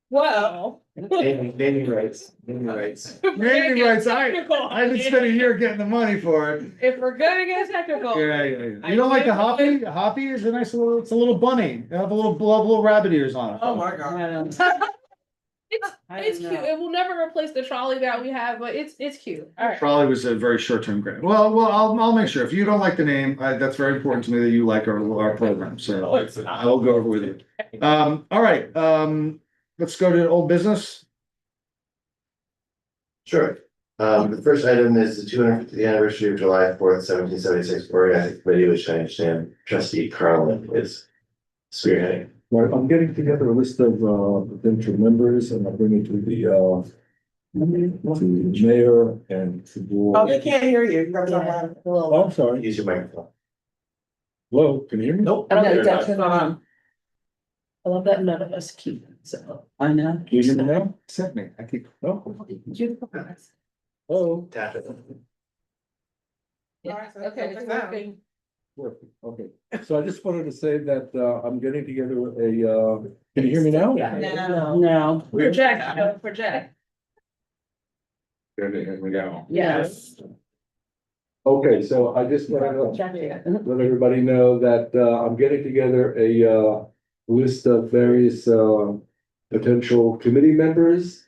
Well. Naming rights. Naming rights. I've been spending a year getting the money for it. If we're gonna get technical. Yeah. You don't like the Hoppy? The Hoppy is a nice little, it's a little bunny. They have a little rabbit ears on it. Oh, my God. It's cute. It will never replace the trolley that we have, but it's cute. All right. Probably was a very short-term grant. Well, I'll make sure. If you don't like the name, that's very important to me that you like our program, so I will go over with you. All right, let's go to old business. Sure. The first item is the 250th anniversary of July 4th, 1776 organizing committee, which I understand trustee Carlin is spearheading. Right, I'm getting together a list of potential members and I'll bring it to the mayor and to the board. Oh, they can't hear you. You gotta talk louder. Oh, I'm sorry. Use your microphone. Hello, can you hear me? Nope. I don't No, think that's that's on. I love that none of us keep it, so. I know. Can you hear me now? Sent me. I keep. No? You- Oh. Tap it. Yeah, okay, it's working. Perfect, okay. So I just wanted to say that I'm getting together a, can you hear me now? No. Project, project. Here we go. Yes. Okay, so I just wanted to let everybody know that I'm getting together a list of various potential committee members.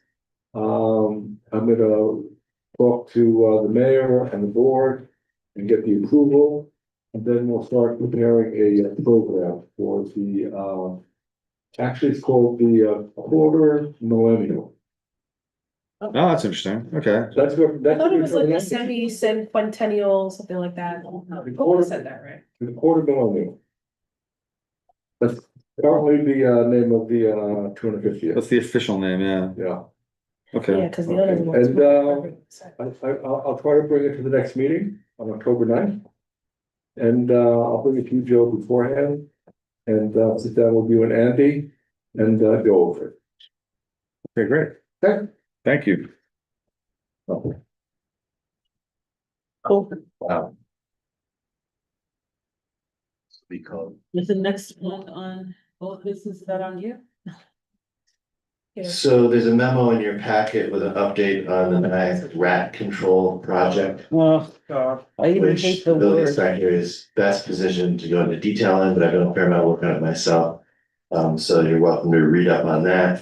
I'm gonna talk to the mayor and the board and get the approval. And then we'll start preparing a program for the, actually, it's called the quarter millennial. Oh, that's interesting. Okay. That's what, I that's. thought it was like a the semi-centennial, something like that. Who said that, right? quarter millennial. That's currently the name of the 250th. That's the official name, yeah. Yeah. Okay. Yeah, because the other ones. And I'll try to bring it to the next meeting on October 9th. And I'll bring it to you, Joe, beforehand. And sit down with you and Andy and go over it. Okay, great. Okay. Thank you. Cool. Wow. Because Is the next one on old business, is that on you? So there's a memo in your packet with an update on the ninth rat control project. Oh, God, I even Which hate the the building word. inspector is best positioned to go into detail on, but I've done a fair amount of work on it myself. So you're welcome to read up on that.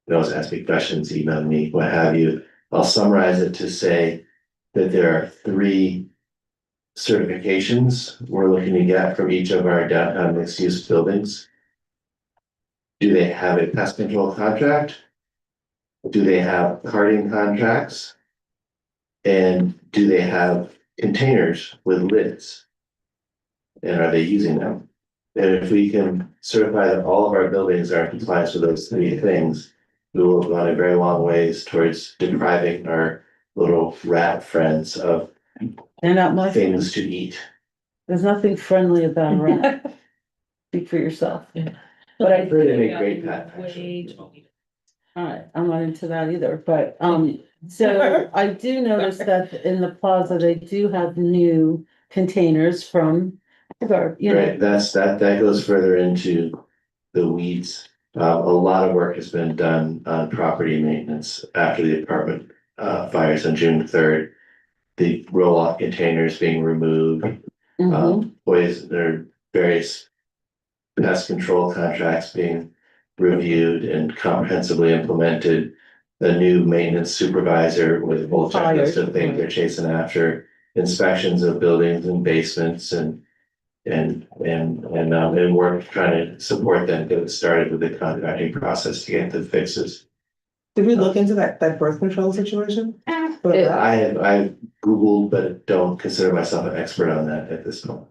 You can always ask me questions, email me, what have you. I'll summarize it to say that there are 3 certifications we're looking to get from each of our downtown mixed use buildings. Do they have a pest control contract? Do they have carting contracts? And do they have containers with lids? And are they using them? And if we can certify that all of our buildings are in compliance with those 3 things, we will have gone a very long ways towards depriving our little rat friends of They're not my, things to eat. there's nothing friendly about a rat. Speak for yourself. But I, They make great pet. alright, I'm not into that either, but, so I do notice that in the plaza, they do have new containers from. You know, Right, that goes further into the weeds. A lot of work has been done on property maintenance after the apartment fires on June 3rd. The roll-off containers being removed, there are various pest control contracts being reviewed and comprehensively implemented. The new maintenance supervisor with a whole checklist of things they're chasing after, inspections of buildings and basements and we're trying to support them, get it started with the contracting process to get the fixes. Did we look into that birth control situation? I've Googled, but don't consider myself an expert on that at this point.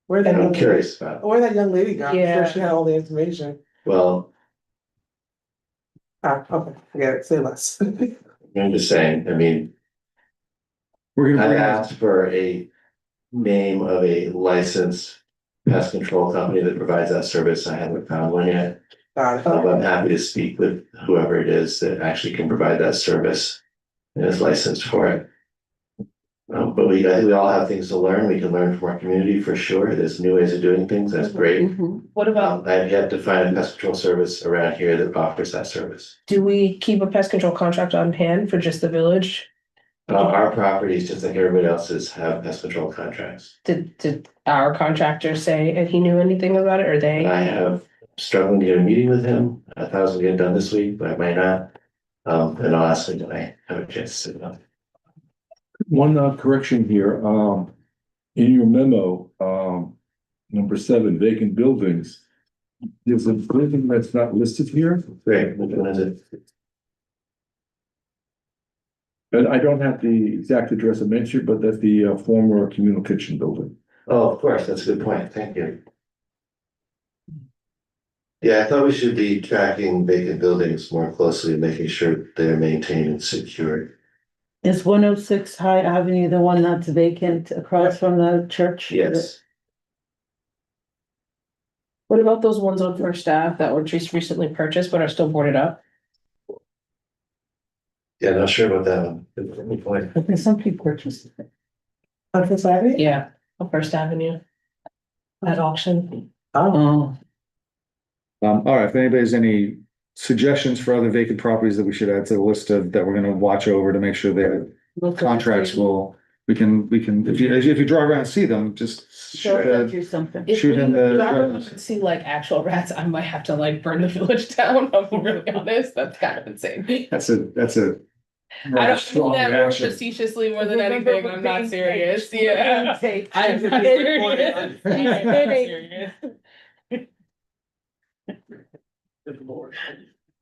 Where that I'm young- curious about it. Where that young lady got, Yeah. before she had all the information. Well, Okay, forget it, say less. I'm just saying, I mean, We're gonna I bring asked for a name of a licensed pest control company that provides that service. I haven't found one yet. Got it. I'm happy to speak with whoever it is that actually can provide that service and is licensed for it. But I think we all have things to learn. We can learn from our community for sure. There's new ways of doing things. That's great. What about, I've yet to find a pest control service around here that offers that service. do we keep a pest control contract on hand for just the village? Our properties, just like everybody else's, have pest control contracts. Did our contractor say if he knew anything about it, or they? I have struggling to get a meeting with him. I thought I was gonna get it done this week, but I might not. And I'll ask him when I have a chance to sit down. One correction here, in your memo, number 7, vacant buildings. There's a building that's not listed here, Great, which one is it? and I don't have the exact address I mentioned, but that's the former communal kitchen building. Oh, of course, that's a good point. Thank you. Yeah, I thought we should be tracking vacant buildings more closely, making sure they're maintained and secured. Is 106 High Avenue the one that's vacant across from the church? Yes, What about those ones on First Ave that were just recently purchased but are still boarded up? yeah, not sure about that one. Good point. I think somebody purchased it. On Fifth Avenue? Yeah, on First Avenue. At auction. Oh, all right, if anybody has any suggestions for other vacant properties that we should add to the list of, that we're gonna watch over to make sure their contracts will, we can, if you drive around and see them, just Show you something. If shoot we him the. ever see like actual rats, I might have to like burn the village down. I'm really honest. That's kind of insane. That's a I don't mean that more facetiously more than anything. I'm not serious. Yeah. I'm not serious.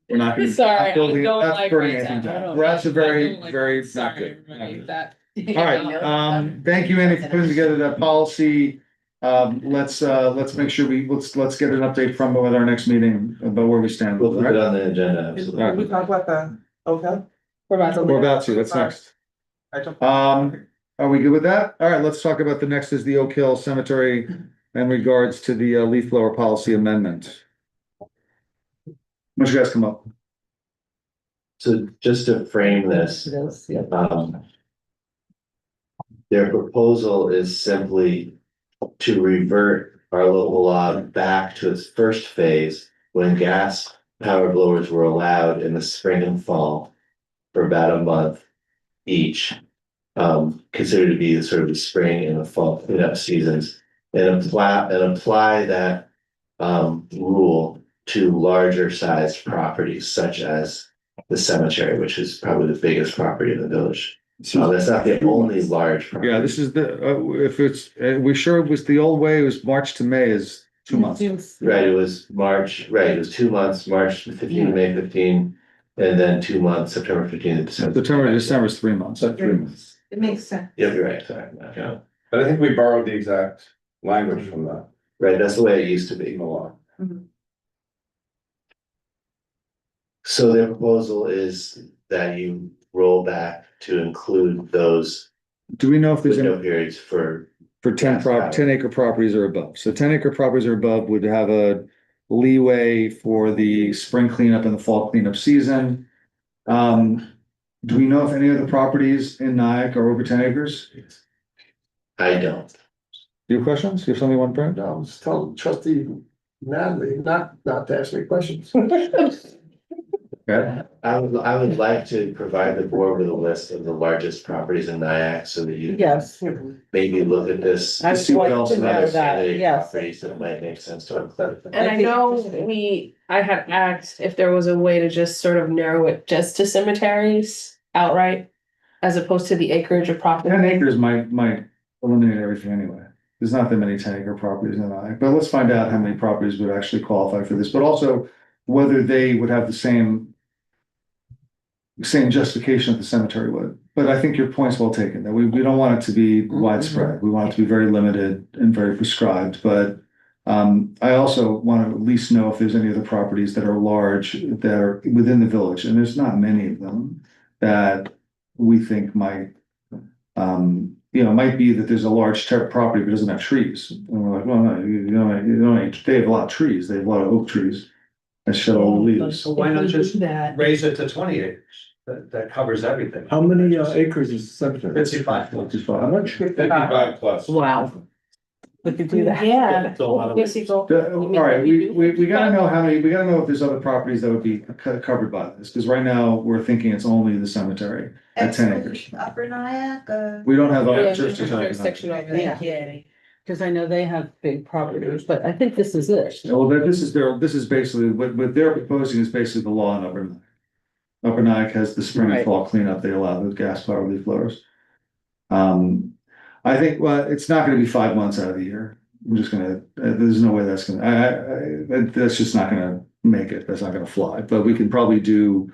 We're not gonna. Sorry, I building- don't not like burning rats. anything I down. don't Rats are like- I very, don't like very rats. not Sorry, good. everybody, that. All right, thank you, Andy, for putting together that policy. Let's make sure let's get an update from at our next meeting about where we stand. We'll put it Right? on the agenda, absolutely. Can we talk about the, okay? We're about to, that's next. Are we good with that? All right, let's talk about the next is the Oak Hill Cemetery in regards to the leaf blower policy amendment. What you guys come up? So just to frame this, their proposal is simply to revert our local law back to its first phase when gas power blowers were allowed in the spring and fall for about a month each. Considered to be the sort of the spring and the fall cleanup seasons, and apply that rule to larger sized properties such as the cemetery, which is probably the biggest property in the village. That's not the only large property. Yeah, this is the, if it's, we sure it was the old way, it was March to May is 2 months. Right, it was March, right, it was 2 months, March 15 to May 15, and then 2 months, September 15 to December. September to December is 3 months. That's 3 months. It makes sense. Yep, you're right, sorry. Yeah, but I think we borrowed the exact language from that. Right, that's the way it used to be. In the law. So their proposal is that you roll back to include those Do we know if there's window any, periods for 10 acre properties or above? So 10 acre properties or above would have a leeway for the spring cleanup and the fall cleanup season. Do we know if any of the properties in Nyack are over 10 acres? I don't. Do you have questions? You have something you want to bring? No, just tell trustee Natalie, not to ask me questions. Okay. I would like to provide the board with a list of the largest properties in Nyack so that you Yes, maybe look at this. I would see what like else to in know other that, candidate yes. properties that might make sense to include. And I know I had asked if there was a way to just sort of narrow it just to cemeteries outright, as opposed to the acreage of property. 10 acres might eliminate everything anyway. There's not that many 10 acre properties in Nyack, but let's find out how many properties would actually qualify for this, but also whether they would have the same justification that the cemetery would. But I think your point's well taken, that we don't want it to be widespread. We want it to be very limited and very prescribed, but I also want to at least know if there's any other properties that are large that are within the village, and there's not many of them that we think might, might be that there's a large property but doesn't have trees. And we're like, well, no, they have a lot of trees. They have a lot of oak trees that shed all the leaves. So why not just that? raise it to 20 acres? That covers everything. How many acres is the cemetery? 55. 55. How much? 55 plus. wow. We could do that. Yeah. It's a lot of- All right, we gotta know how many, we gotta know if there's other properties that would be covered by this, because right now we're thinking it's only the cemetery at 10 acres. Upper Nyack, We don't have Yeah, a jurisdiction. over there. Yeah. Cause I know they have big properties, but I think this is it. Well, this is basically, what they're proposing is basically the law in Upper Nyack. Upper Nyack has the spring and Right. fall cleanup, they allow the gas power leaf blowers. I think, well, it's not gonna be 5 months out of the year. I'm just gonna, there's no way that's gonna, that's just not gonna make it, that's not gonna fly, but we can probably do.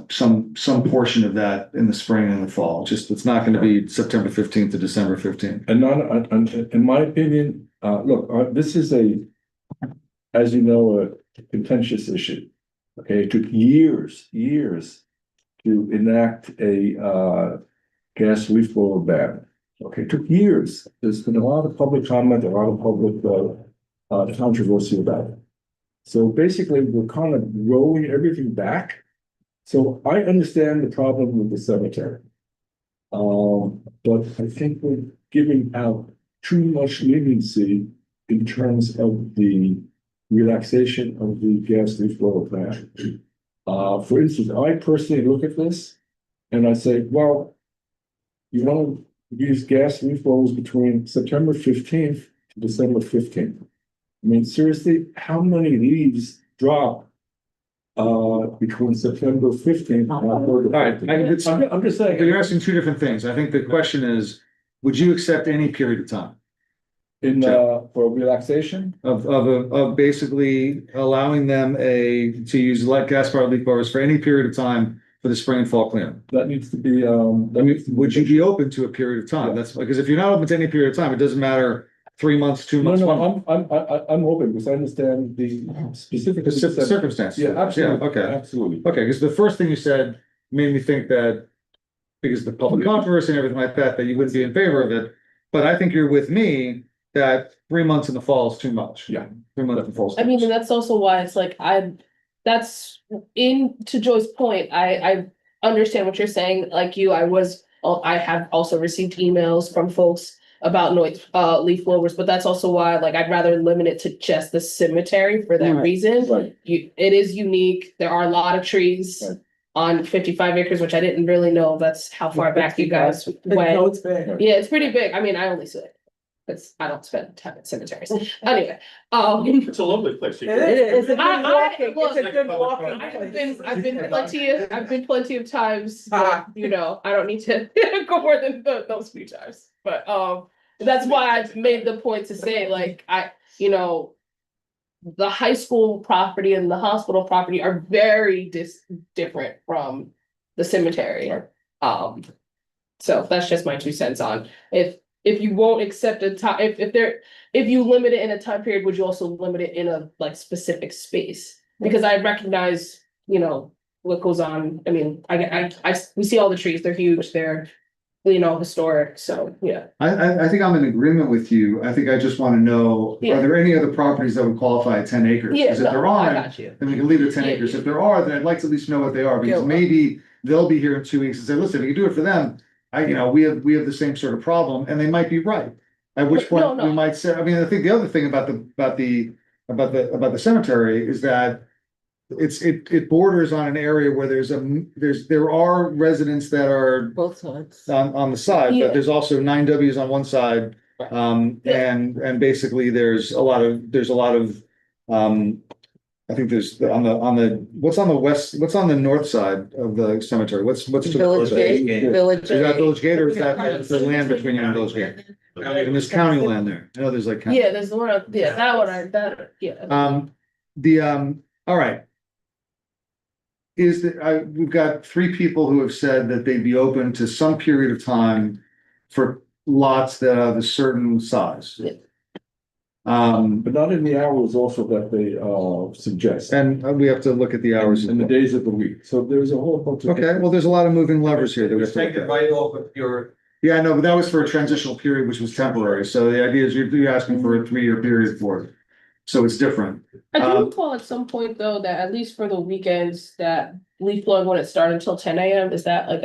Some portion of that in the spring and the fall, just, it's not gonna be September 15th to December 15th. And not, in my opinion, look, this is as you know, a contentious issue. Okay, it took years to enact a gas leaf blower ban. Okay, it took years. There's been a lot of public comment, a lot of public controversy about it. So basically, we're kind of rolling everything back. So I understand the problem with the cemetery. But I think we're giving out too much leniency in terms of the relaxation of the gas leaf blower ban. For instance, I personally look at this and I say, well, you want to use gas leaf blowers between September 15th to December 15th. I mean, seriously, how many leaves drop between September 15th and October. All right, I'm just saying. But you're asking two different things. I think the question is, would you accept any period of time For relaxation? of basically allowing them to use gas powered leaf blowers for any period of time for the spring and fall cleanup? That needs to be, Would you be open to a period of time? Yeah. That's because if you're not open to any period of time, it doesn't matter 3 months, 2 No, months, 1 no, month. I'm open because I understand the specific. Circumstances. Yeah, absolutely. Yeah, okay. Absolutely. Okay, because the first thing you said made me think that because of the public controversy and everything like that, that you wouldn't be in favor of it. But I think you're with me that 3 months in the fall is too much. Yeah. 3 months in the fall. is too I mean, much. and that's also why it's like, that's to Joy's point, I understand what you're saying, like you, I have also received emails from folks about leaf blowers, but that's also why, like, I'd rather limit it to just the cemetery for that Right. reason. Right. It is unique, there are a lot of trees Right. on 55 acres, which I didn't really know that's how far back you guys went. No, it's big. Yeah, it's pretty big. I mean, I only see it, because I don't spend time at cemeteries. Anyway, It's a lovely place. It is, it's a good I- walking, it's a good walking I've place. been plenty of times, Ah. you know, I don't need to go more than those few times. But that's why I made the point to say, like, the high school property and the hospital property are very different from the cemetery. So that's just my 2 cents on if you won't accept a time, if you limit it in a time period, would you also limit it in a like specific space? Because I recognize, what goes on. I mean, we see all the trees, they're huge, they're, historic, so, yeah. I think I'm in agreement with you. I think I just want to know, Yeah. are there any other properties that would qualify at 10 acres? Yeah, Because if there no, I aren't, got you. then we can leave it at 10 Yeah, acres. yeah. If there are, then I'd like to at least know what they are, because Yeah. maybe they'll be here in 2 weeks and say, listen, if you can do it for them, we have the same sort of problem, and they might be right. At which No, point no. we might say, I mean, I think the other thing about the cemetery is that it borders on an area where there are residents that are Both sides. on the side, Yeah. but there's also 9Ws on one side. And basically there's a lot of, I think there's what's on the north side of the cemetery? What's to the Village north? Gate, Village. Is that Village Gate or is Yeah. that the land between you and Village Gate? And there's county land there. I know there's like. county- Yeah, there's the one, that one, yeah. All right. We've got 3 people who have said that they'd be open to some period of time for lots that are a certain size. Yeah. But not in the hours also that they suggest, And we have to look at the hours. in the days of the week. So there's a whole bunch of. Okay, well, there's a lot of moving levers here that we have Just to take look it at. right off of your, Yeah, no, but that was for a transitional period, which was temporary. So the idea is you're asking for a 3-year period for it. So it's different. I do Um, recall at some point though, that at least for the weekends, that leaf blowing wouldn't start until 10 AM, is that like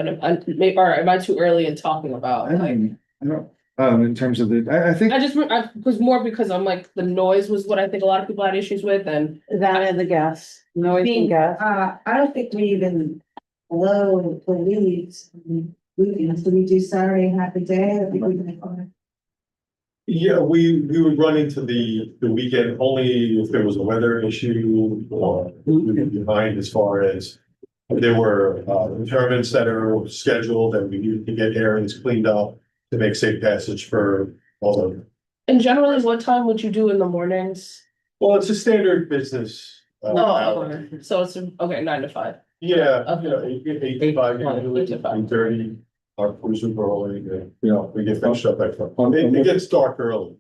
or am I too early in talking about? I Like, don't, in terms of I think. I was more because I'm like, the noise was what I think a lot of people had issues with, and That and the gas, noise and gas. I don't think we even blow the leaves. So we do Saturday half a day. I think we can. Yeah, we would run into the weekend only if there was a weather issue or we were behind as far as there were tournaments that are scheduled and we need to get areas cleaned up to make safe passage for all of them. and generally, what time would you do in the mornings? Well, it's a standard business. hour. Okay. So it's, okay, 9 to 5. Yeah, Okay. 8 to 5, usually, 8 to 5. 8:30. Our crews are early, Yeah. we get finished up at 5. It gets dark early.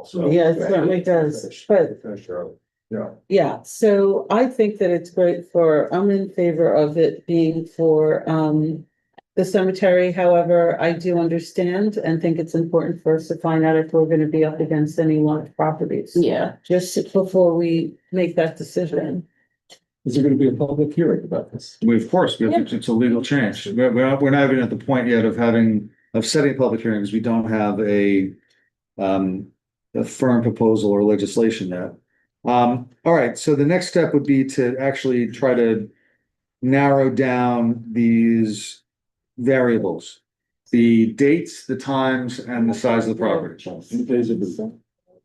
So. Yeah, it certainly does, but Finish early. Yeah. yeah, so I think that it's great I'm in favor of it being for the cemetery. However, I do understand and think it's important for us to find out if we're gonna be up against any large properties. Yeah. Just before we make that decision. Is there gonna be a public hearing about this? Of course, it's a legal change. We're not even at the point yet of setting public hearings. We don't have a firm proposal or legislation yet. All right, so the next step would be to actually try to narrow down these variables. The dates, the times, and the size of the property. In the days of the.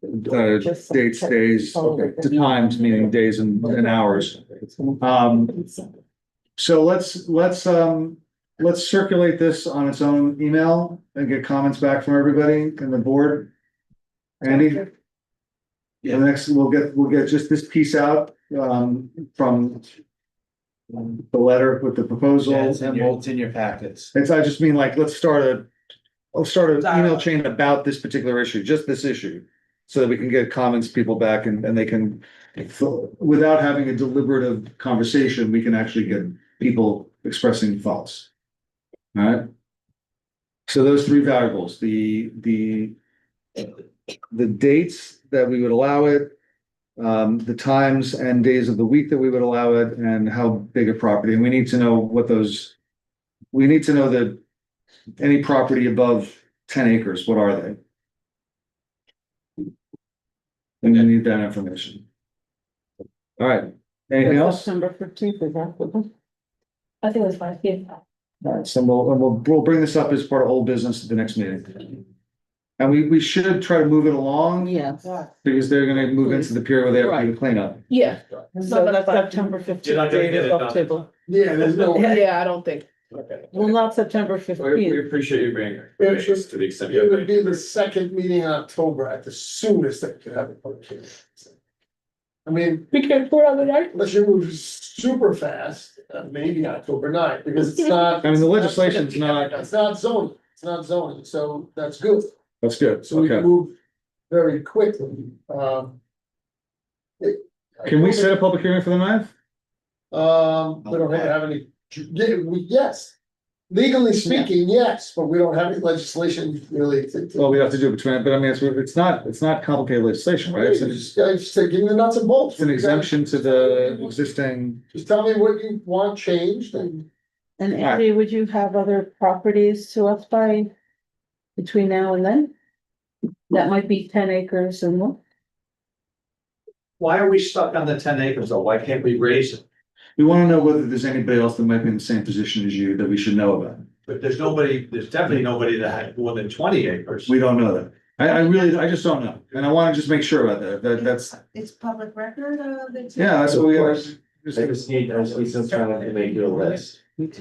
Just dates, days, Okay. to times, meaning days and hours. So let's circulate this on its own email and get comments back from everybody and the board. Andy? Yeah, next, we'll get just this piece out, from the letter with the proposal. Yeah, it's in And your, we'll, it's in your packets. I just mean like, let's start an email chain about this particular issue, just this issue. So that we can get comments, people back and they can, without having a deliberative conversation, we can actually get people expressing thoughts. All right? So those three variables, the dates that we would allow it, the times and days of the week that we would allow it, and how big a property, and we need to know we need to know that any property above 10 acres, what are they? And we need that information. All right, anything else? September 15th, is that what? I think that's fine, yeah. All right, so we'll bring this up as part of old business at the next meeting. And we should try to move it along, Yes. because they're gonna move into the period where they have to do the cleanup. Yeah. So that's September You're 15th. not gonna date get is it done. October. Yeah, there's no. Yeah, I don't think. Okay. Well, not September We 15th. appreciate you being here. It's just- To the extent It you would have. be the second meeting in October at the soonest that you could have a public hearing. I mean, We can't put on the night. unless you move super fast, maybe October 9th, because it's not. I mean, the legislation's not, It's not zoning, so that's good, that's good, so we can okay. move very quickly, Can we set a public hearing for the 9th? We don't have any, yes. Legally speaking, yes, but we don't have any legislation really. Well, we have to do it between, but I mean, it's not complicated legislation, right? Just give me the nuts and bolts. It's an exemption to the existing, Just tell me what you want changed and. And Andy, would you have other properties to us by between now and then? That might be 10 acres and more. Why are we stuck on the 10 acres though? Why can't we raise it? we wanna know whether there's anybody else that might be in the same position as you that we should know about. But there's definitely nobody that had more than 20 acres. We don't know that. I just don't know, and I wanna just make sure about that, that's, It's public record, yeah, that's what we are. I just need some time to make you a list. Yeah,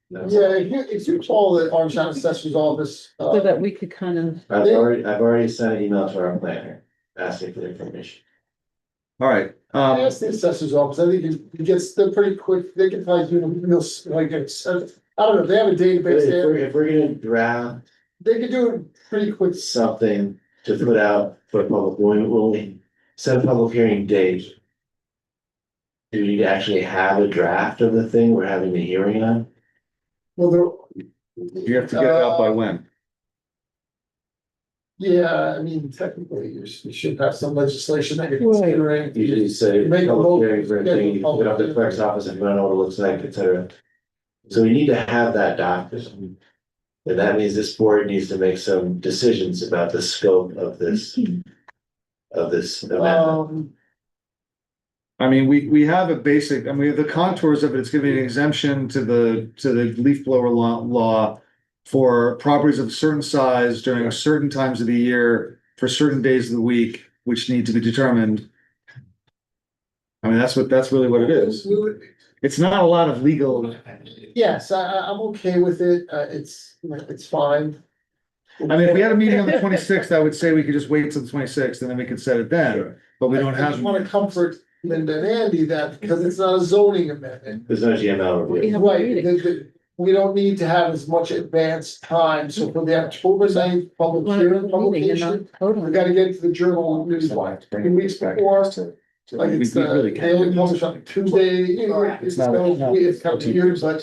if you call the Orange County Assessor's Office, So that we could kind of, I've already sent an email to our planner, asking for the information. All right, I asked the Assessor's Office, I think it gets, they're pretty quick, they can probably do them real, like, it's, I don't know, if they have a database there, If we're gonna draft they could do it pretty quick. something to put out for public, when we set a public hearing date. Do we need to actually have a draft of the thing we're having the hearing on? Well, there. you have to get it out by when? Yeah, I mean, technically, you should have some legislation that you're considering. Usually say Make a public vote, hearing for a thing, you put it up to the clerk's office if you don't know what it looks like, et cetera. So we need to have that document. And that means this board needs to make some decisions about the scope of this. Of this amendment. I mean, we have a basic, I mean, the contours of it, it's giving an exemption to the leaf blower law. For properties of a certain size during certain times of the year, for certain days of the week, which need to be determined. I mean, that's really what it is. It's not a lot of legal, Yes, I'm okay with it, it's fine. I mean, if we had a meeting on the 26th, I would say we could just wait till the 26th and then we could set it then, but we don't I have. just wanna comfort Linda and Andy that, because it's not a zoning amendment. There's no GML review. Right, we don't need to have as much advanced time, so for the October 9th public hearing, publication, we gotta get to the journal news like 3 weeks before. Like it's We really the, can't. they only publish on Tuesday, you know, it's kind of weird, but.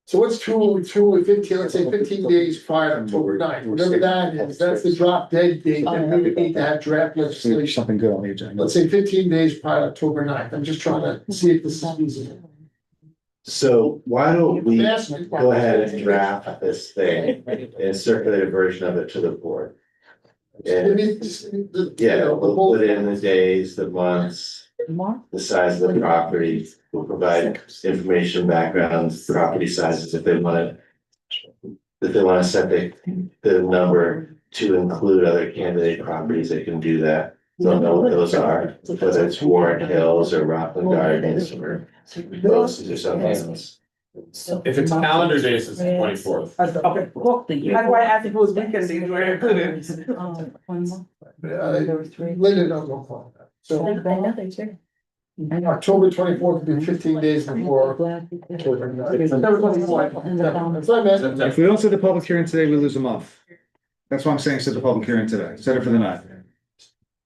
So what's 15, let's say 15 days prior to October 9th, whatever that is, that's the drop dead date, and we would need to have draft legislation. Something good on the agenda. Let's say 15 days prior to October 9th. I'm just trying to see if this is feasible. So why don't we Yes. go ahead and draft this thing and circulate a version of it to the board? And yeah, we'll put in the days, the months, the size of the property, we'll provide information, backgrounds, property sizes if they wanna. If they wanna set the number to include other candidate properties, they can do that. They'll know what those are, whether it's Warren Hills or Rockland Gardens or Roses or something else. If it's calendar days, it's the 24th. Okay, well, how do I ask if it was weekend days were included? Linda knows what I'm talking about. So October 24th would be 15 days before. October 24th. That's what I meant. If we don't set the public hearing today, we lose a month. That's why I'm saying set the public hearing today, set it for the 9th.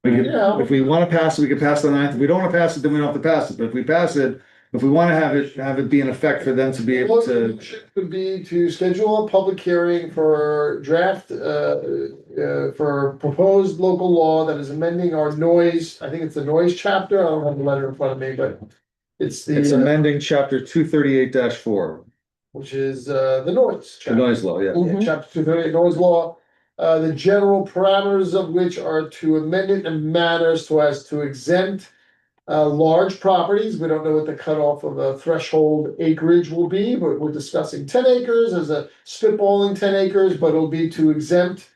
We can, Yeah. if we wanna pass it, we can pass the 9th. If we don't wanna pass it, then we don't have to pass it, but if we pass it, if we wanna have it be in effect for them to be able to. Would be to schedule a public hearing for draft, for proposed local law that is amending our noise, I think it's the noise chapter, I don't have the letter in front of me, but. It's It's the, amending chapter 238-4, which is, the noise. the chapter. noise law, yeah. Yeah, chapter 238 noise law, the general parameters of which are to amend it in manners so as to exempt. Large properties, we don't know what the cutoff of a threshold acreage will be, but we're discussing 10 acres as a spitballing 10 acres, but it'll be to exempt.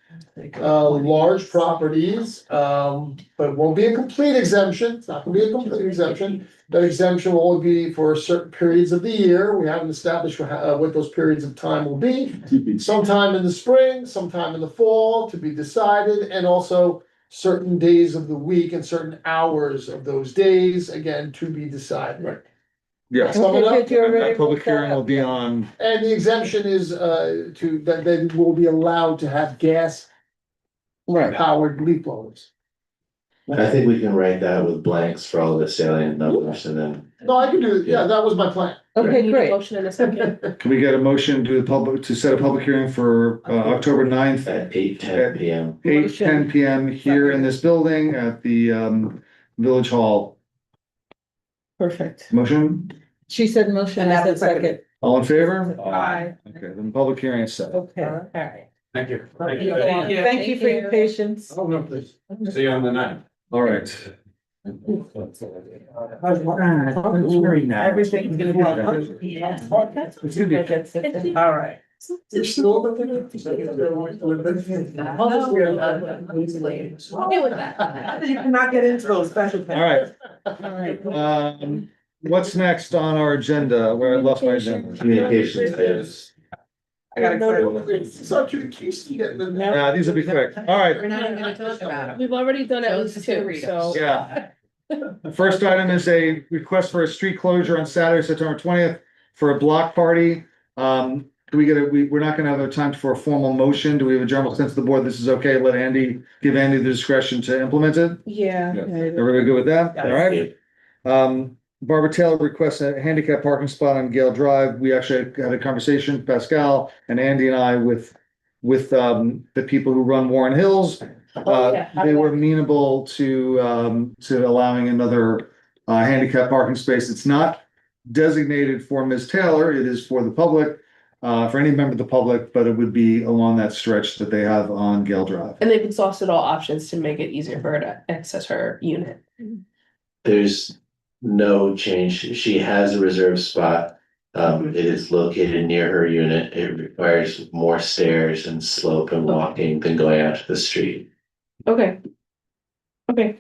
Large properties, but it won't be a complete exemption, it's not gonna be a complete exemption. That exemption will only be for certain periods of the year, we haven't established what those periods of time will be. Sometime in the spring, sometime in the fall, to be decided, and also. Certain days of the week and certain hours of those days, again, to be decided. Right. Yeah. Sum it up. If you're ready That public with that, hearing will be on, And the exemption is, that they will be allowed to have gas Right, powered leaf blowers. I think we can write that with blanks for all the salient numbers and then. No, I can do it, yeah, that was my plan. okay, Need a great. Motion in a second. can we get a motion to set a public hearing for October 9th At 8:10 PM. 8:10 PM here in this building at the Village Hall. Perfect. Motion, She said motion, I said second. all in favor? Aye. Okay, then public hearing is set. Okay. Alright. Thank you. Thank you for your patience. Oh, no, please. See you on the 9th. All right. Everything's gonna be. All right. You're still. You cannot get into those special. All right, Alright. what's next on our agenda? Where I lost my agenda. Communications items. I gotta go. So to the case to get the. Yeah, these will be quick. All right, We're not even gonna talk about it. We've already done at least two, so. yeah. The first item is a request for a street closure on Saturday, September 20th for a block party. Do we get we're not gonna have a time for a formal motion. Do we have a general sense of the board? This is okay. Let Andy, give Andy the discretion to implement it. Yeah. Everybody good with that? All right. Barbara Taylor requests a handicap parking spot on Gale Drive. We actually had a conversation, Pascal and Andy and I with the people who run Warren Hills. They were amenable to allowing another handicap parking space. It's not designated for Ms. Taylor. It is for the public, for any member of the public, but it would be along that stretch that they have on Gale Drive. And they've exhausted all options to make it easier for her to access her unit. There's no change. She has a reserved spot. It is located near her unit. It requires more stairs and slope and walking than going out to the street. Okay. Okay.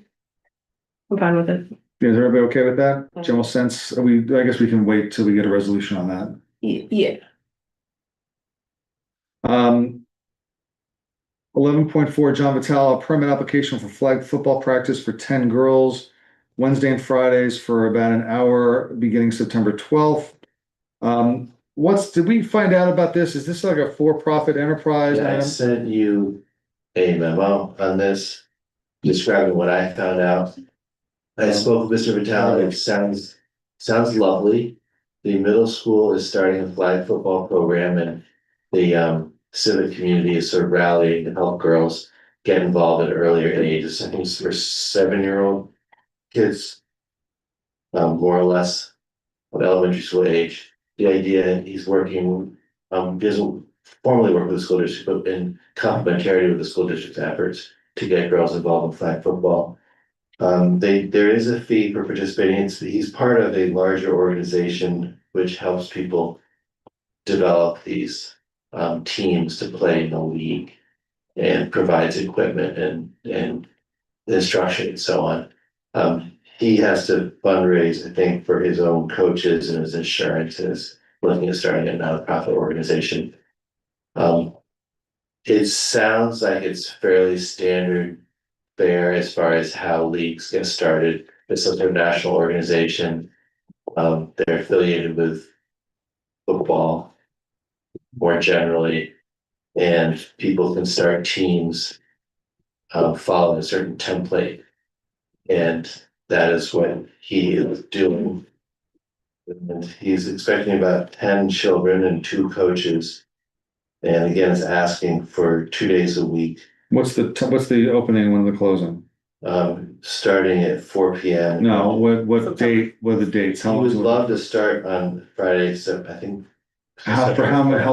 I'm fine with it. Is everybody okay with that? General sense, I guess we can wait till we get a resolution on that. Yeah. 11.4, John Vitale, permit application for flag football practice for 10 girls, Wednesday and Fridays for about an hour, beginning September 12th. Did we find out about this? Is this like a for-profit enterprise? I sent you a memo on this, describing what I found out. I spoke with Mr. Vitale, it sounds lovely. The middle school is starting a flag football program and the civic community is sort of rallying to help girls get involved at earlier ages. I think it's for 7-year-old kids, more or less of elementary school age. The idea, he's working, doesn't formally work with the school district, but in complementarity with the school district's efforts to get girls involved in flag football. There is a fee for participating. He's part of a larger organization which helps people develop these teams to play in the league. and provides equipment and instruction and so on. He has to fundraise, I think, for his own coaches and his insurance, and is looking at starting a nonprofit organization. It sounds like it's fairly standard fare as far as how leagues get started. It's an international organization. They're affiliated with football more generally, and people can start teams following a certain template. And that is what he is doing. And he's expecting about 10 children and 2 coaches. And again, is asking for 2 days a week. What's the opening, when the closing? Starting at 4 p.m. No, what date, what are the dates? He How would long? love to start on Friday, so I think. How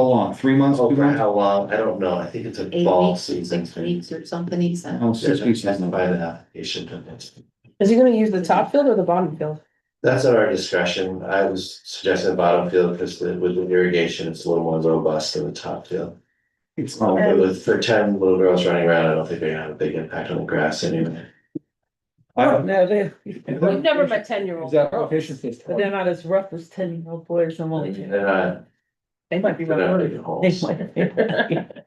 long? 3 months? Oh, 2 for months? how long? I don't know. I think it's a 8 fall weeks, season. 6 weeks or something, he said. Oh, 6 weeks. Has to find an application. Is he gonna use the top field or the bottom field? That's at our discretion. I was suggesting the bottom field because with the irrigation, it's a little more robust than the top field. It's But for 10 little girls running around, I don't think they have a big impact on the grass anyway. No, they, We've never met 10-year-olds. but they're not as rough as 10-year-old boys and women. They're not, They might be they're not running. big holes.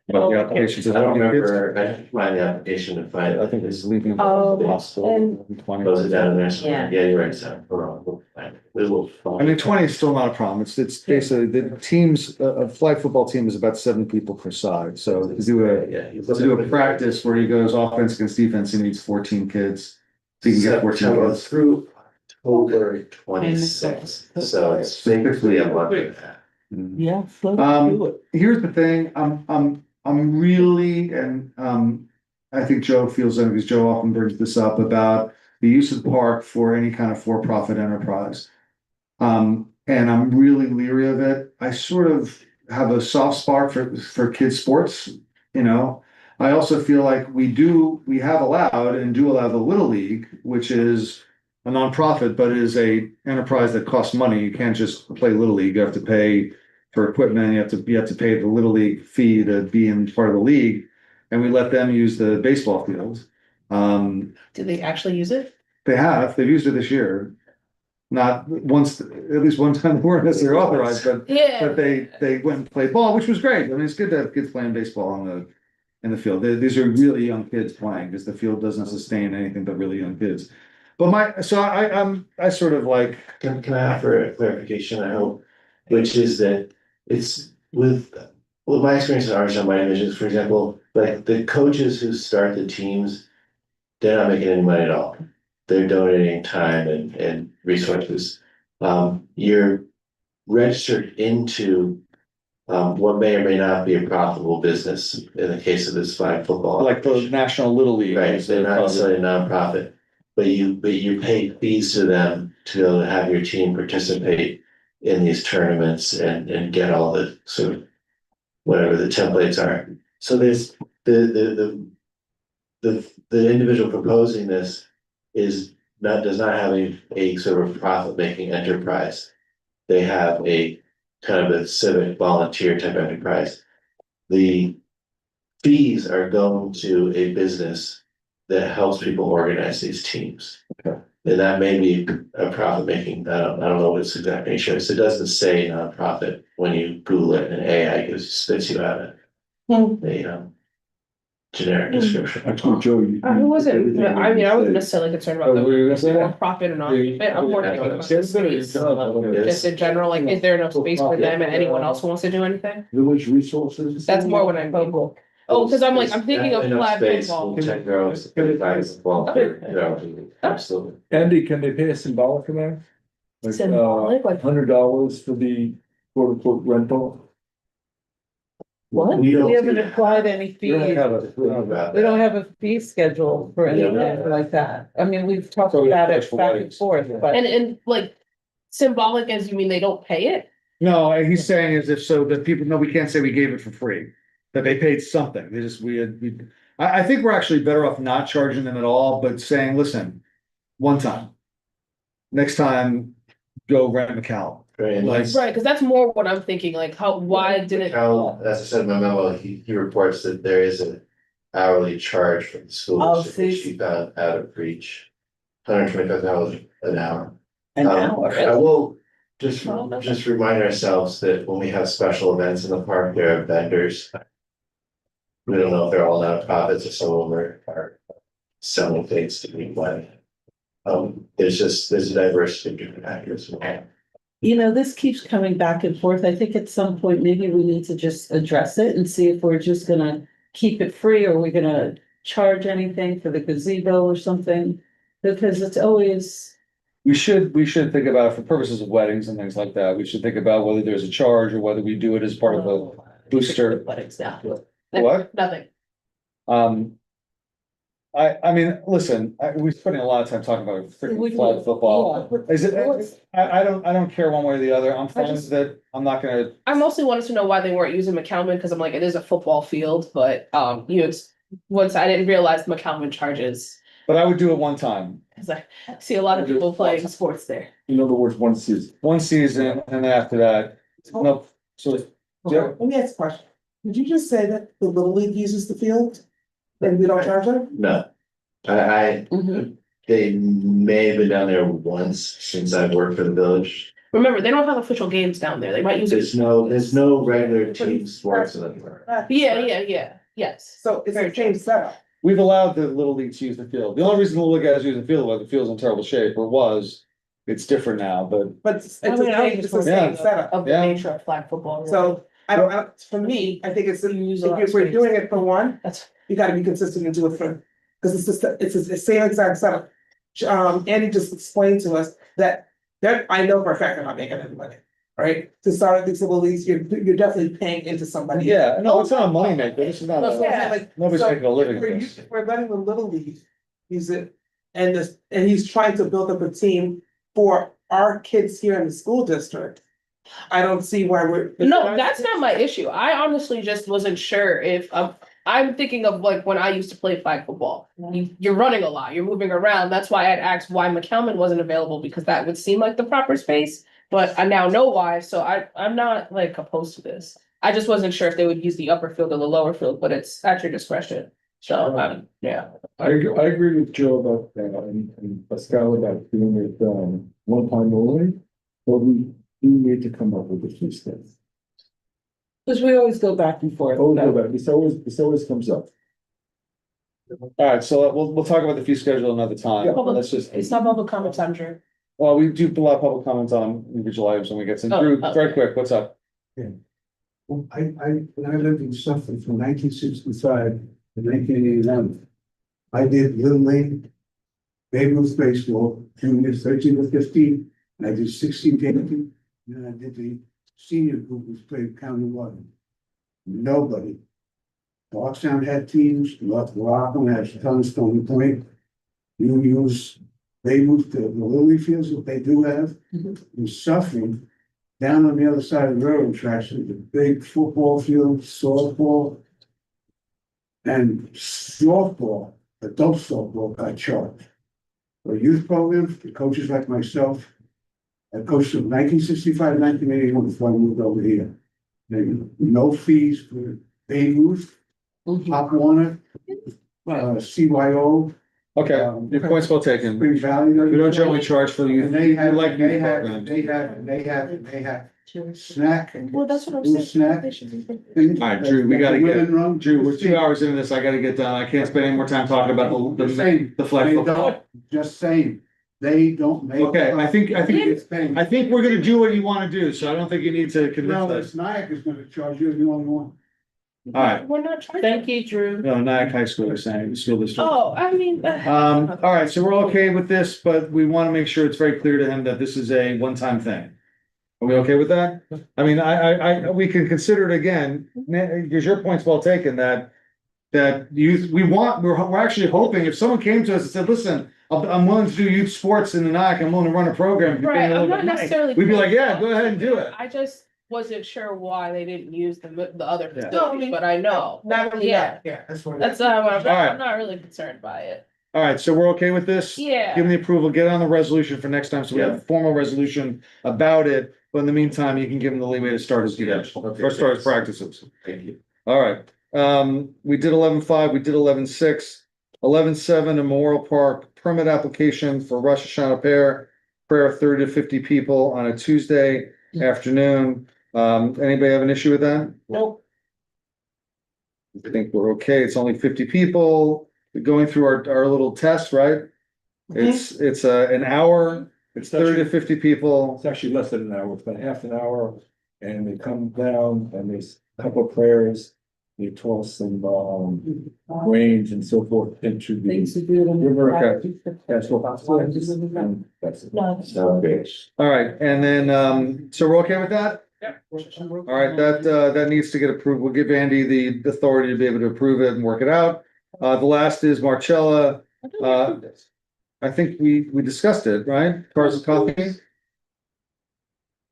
But the applications. I don't remember, I have to find the application to find. I think it's leaving. and- Close it down there. Yeah. Yeah, you're right, Sam. We'll find it. We will. I mean, 20 is still not a problem. It's basically, the teams, a flag football team is about 7 people per side. So to do a practice where he goes offense against defense, he needs 14 kids. So you can get 14 September kids. through October 26th, so it's basically a month and a half. Yeah. do it. Here's the thing, I'm really, and, I think Joe feels that because Joe often brings this up about the use of the park for any kind of for-profit enterprise. And I'm really leery of it. I sort of have a soft spot for kids' sports, you know? I also feel like we have allowed and do allow the Little League, which is a nonprofit, but is a enterprise that costs money. You can't just play Little League. You have to pay for equipment. You have to pay the Little League fee to be in part of the league. And we let them use the baseball field. Do they actually use it? They've used it this year. Not once, at least one time they weren't necessarily authorized, but Yeah. they went and played ball, which was great. I mean, it's good to have kids playing baseball in the field. These are really young kids playing because the field doesn't sustain anything but really young kids. But I sort of like. Can I offer a clarification, I hope, which is that it's with my experience in Arkansas Mighty Missions, for example, like the coaches who start the teams, they're not making any money at all. They're donating time and resources. You're registered into what may or may not be a profitable business in the case of this flag football. Like the National Little League. Right, they're not necessarily a nonprofit, but you pay fees to them to be able to have your team participate in these tournaments and get all the sort of whatever the templates are. So there's the individual proposing this does not have a sort of profit-making enterprise. They have a kind of a civic volunteer type enterprise. The fees are going to a business that helps people organize these teams. Okay. And that may be a profit making, I don't know what its exact nature is. It doesn't say nonprofit when you Google it and AI spits you out a generic description. Actually, Joe. I wasn't, I mean, I wasn't necessarily concerned about Oh, were you gonna say the that? profit or not. I'm more thinking about the space. Yes. Just in general, like, is there enough space for them and anyone else who wants to do anything? Village resources. That's more what I'm thinking. Oh, because I'm thinking of Enough flag space, football. we'll check girls, flag football, absolutely. Andy, can they pay a symbolic amount? Symbolic, like $100 for the quote unquote rental? what? We don't. We haven't applied any We don't fees. have We don't have a fee schedule for anything like that. I mean, we've talked So about it's it back and forth, but. And like symbolic as you mean they don't pay it? No, he's saying is if so that people know we can't say we gave it for free, that they paid something. I think we're actually better off not charging them at all, but saying, listen, one time. Next time, go rent McCall. Right, Like, Right, because that's more what I'm thinking, like why didn't? Cal, as I said in my memo, he reports that there is hourly charge for the school, Oh, district, which see. she found out of reach. $125 an hour. An I hour. will just remind ourselves that when we have special events in the park, there are vendors. We don't know if they're all nonprofits or some of them are selling things to people. There's a diversity of different actors. You know, this keeps coming back and forth. I think at some point, maybe we need to just address it and see if we're just gonna keep it free or we're gonna charge anything for the gazebo or something. Because it's always, We should think about, for purposes of weddings and things like that, we should think about whether there's a charge or whether we do it as part of a booster. What exactly? What? Nothing. I mean, listen, we're spending a lot of time talking about freaking flag football. yeah. Is it, I don't care one way or the other. I'm fine with that. I'm not gonna, I mostly wanted to know why they weren't using McCalman, because I'm like, it is a football field, but once I didn't realize McCalman charges, but I would do it one time. because I see a lot of people playing sports there. In other words, one season. One season and then after that, no, so. Yeah. Let me ask a question. Did you just say that the Little League uses the field? And we don't charge them? No, they may have been down there once since I've worked for the village. Remember, they don't have official games down there. They might use it. There's no regular team sports in the park. Yeah, yes. So it's a change setup. We've allowed the little league to use the field. The only reason the little guys use the field was the field's in terrible shape, or was. It's different now, but It's a change, it's the same setup. Of the Yeah. nature of flag football. So for me, I think it's, if we're doing it for one, That's. you gotta be consistent and do it for, because it's the same exact setup. Andy just explained to us that I know for a fact they're not making any money, right? To start these little leagues, you're definitely paying into somebody. yeah, no, it's not a money maker. This is not, nobody's So making a living. if at we're this. if we're letting the little league use it, and he's trying to build up a team for our kids here in the school district. I don't see why we're. No, that's not my issue. I honestly just wasn't sure if, I'm thinking of like when I used to play flag football. You're running a lot, you're moving around. That's why I'd asked why McCalman wasn't available, because that would seem like the proper space. But I now know why, so I'm not like opposed to this. I just wasn't sure if they would use the upper field or the lower field, but it's at your discretion. So, yeah. I agree with Joe about that and Pascal about doing it, one time only. But we do need to come up with a few steps. because we always go back and forth. This always comes up. All right, so we'll talk about the fee schedule another time. Let's just. It's not public comment time, Drew. Well, we do a lot of public comments on individual items when we get to, Drew, very quick, what's up? Well, when I lived in Suffolk from 1965 to 1989, I did Little League, Babe Ruth baseball, juniors 13 to 15, and I did 16 to 18, and then I did the senior group, which played countywide. Nobody. Boston had teams, Rockland had tons, Stony Point. You use, they moved to the Lily Fields, what they do have, in Suffolk. Down on the other side of the railroad tracks, there's a big football field, softball. And softball, adult softball got charged. For youth programs, the coaches like myself, I coached from 1965, 1981 before I moved over here. No fees for Babe Ruth, Pop Warner, CYO. Okay, your point's well taken. Spring Valley. We don't generally charge for you. And they have, like they youth have, programs. they have snack. Well, that's what I'm Little saying. snack. All right, Drew, we gotta get, Women run. Drew, we're 2 hours into this, I gotta get done, I can't spend any more time talking about Just saying, the flag they football. don't, just saying, they don't make. Okay, I think It's paying. we're gonna do what you wanna do, so I don't think you need to No, convince us. this Nyack is gonna charge you the only one. All right, We're not charging. Thank you, Drew. no, Nyack High School is saying, the school district. Oh, I mean. All right, so we're okay with this, but we wanna make sure it's very clear to him that this is a one-time thing. Are we okay with that? I mean, we can consider it again, because your point's well taken, that youth, we're actually hoping, if someone came to us and said, listen, I'm willing to do youth sports in the NAC, I'm willing to run a program. if you pay Right, me a I'm little not bit of money," necessarily. We'd be like, yeah, go ahead and do it. I just wasn't sure why they didn't use the other Yeah. facilities, but I know. Not really, Yeah. yeah, that's what. That's, right. I'm not really concerned by it. All right, so we're okay with this? Yeah. Give me the approval, get on the resolution for next time, so we have a formal resolution about it, but in the meantime, you can give him the leeway to start his, or start his practices. Thank you. All right, We did 11.5, we did 11.6. 11.7, a Memorial Park permit application for Rosh Hashanah prayer of 30 to 50 people on a Tuesday afternoon. Anybody have an issue with that? Nope. I think we're okay. It's only 50 people. We're going through our little test, right? It's an hour, it's 30 to 50 people. It's actually less than an hour, it's about half an hour, and they come down and there's a couple of prayers. They toss some grains and so forth into the Things to do. River, okay. that's what. And that's it. Sounds great. All right, and then, so we're okay with that? All right, that needs to get approved. We'll give Andy the authority to be able to approve it and work it out. The last is Marcella. I think we discussed it, right? Cars and coffee.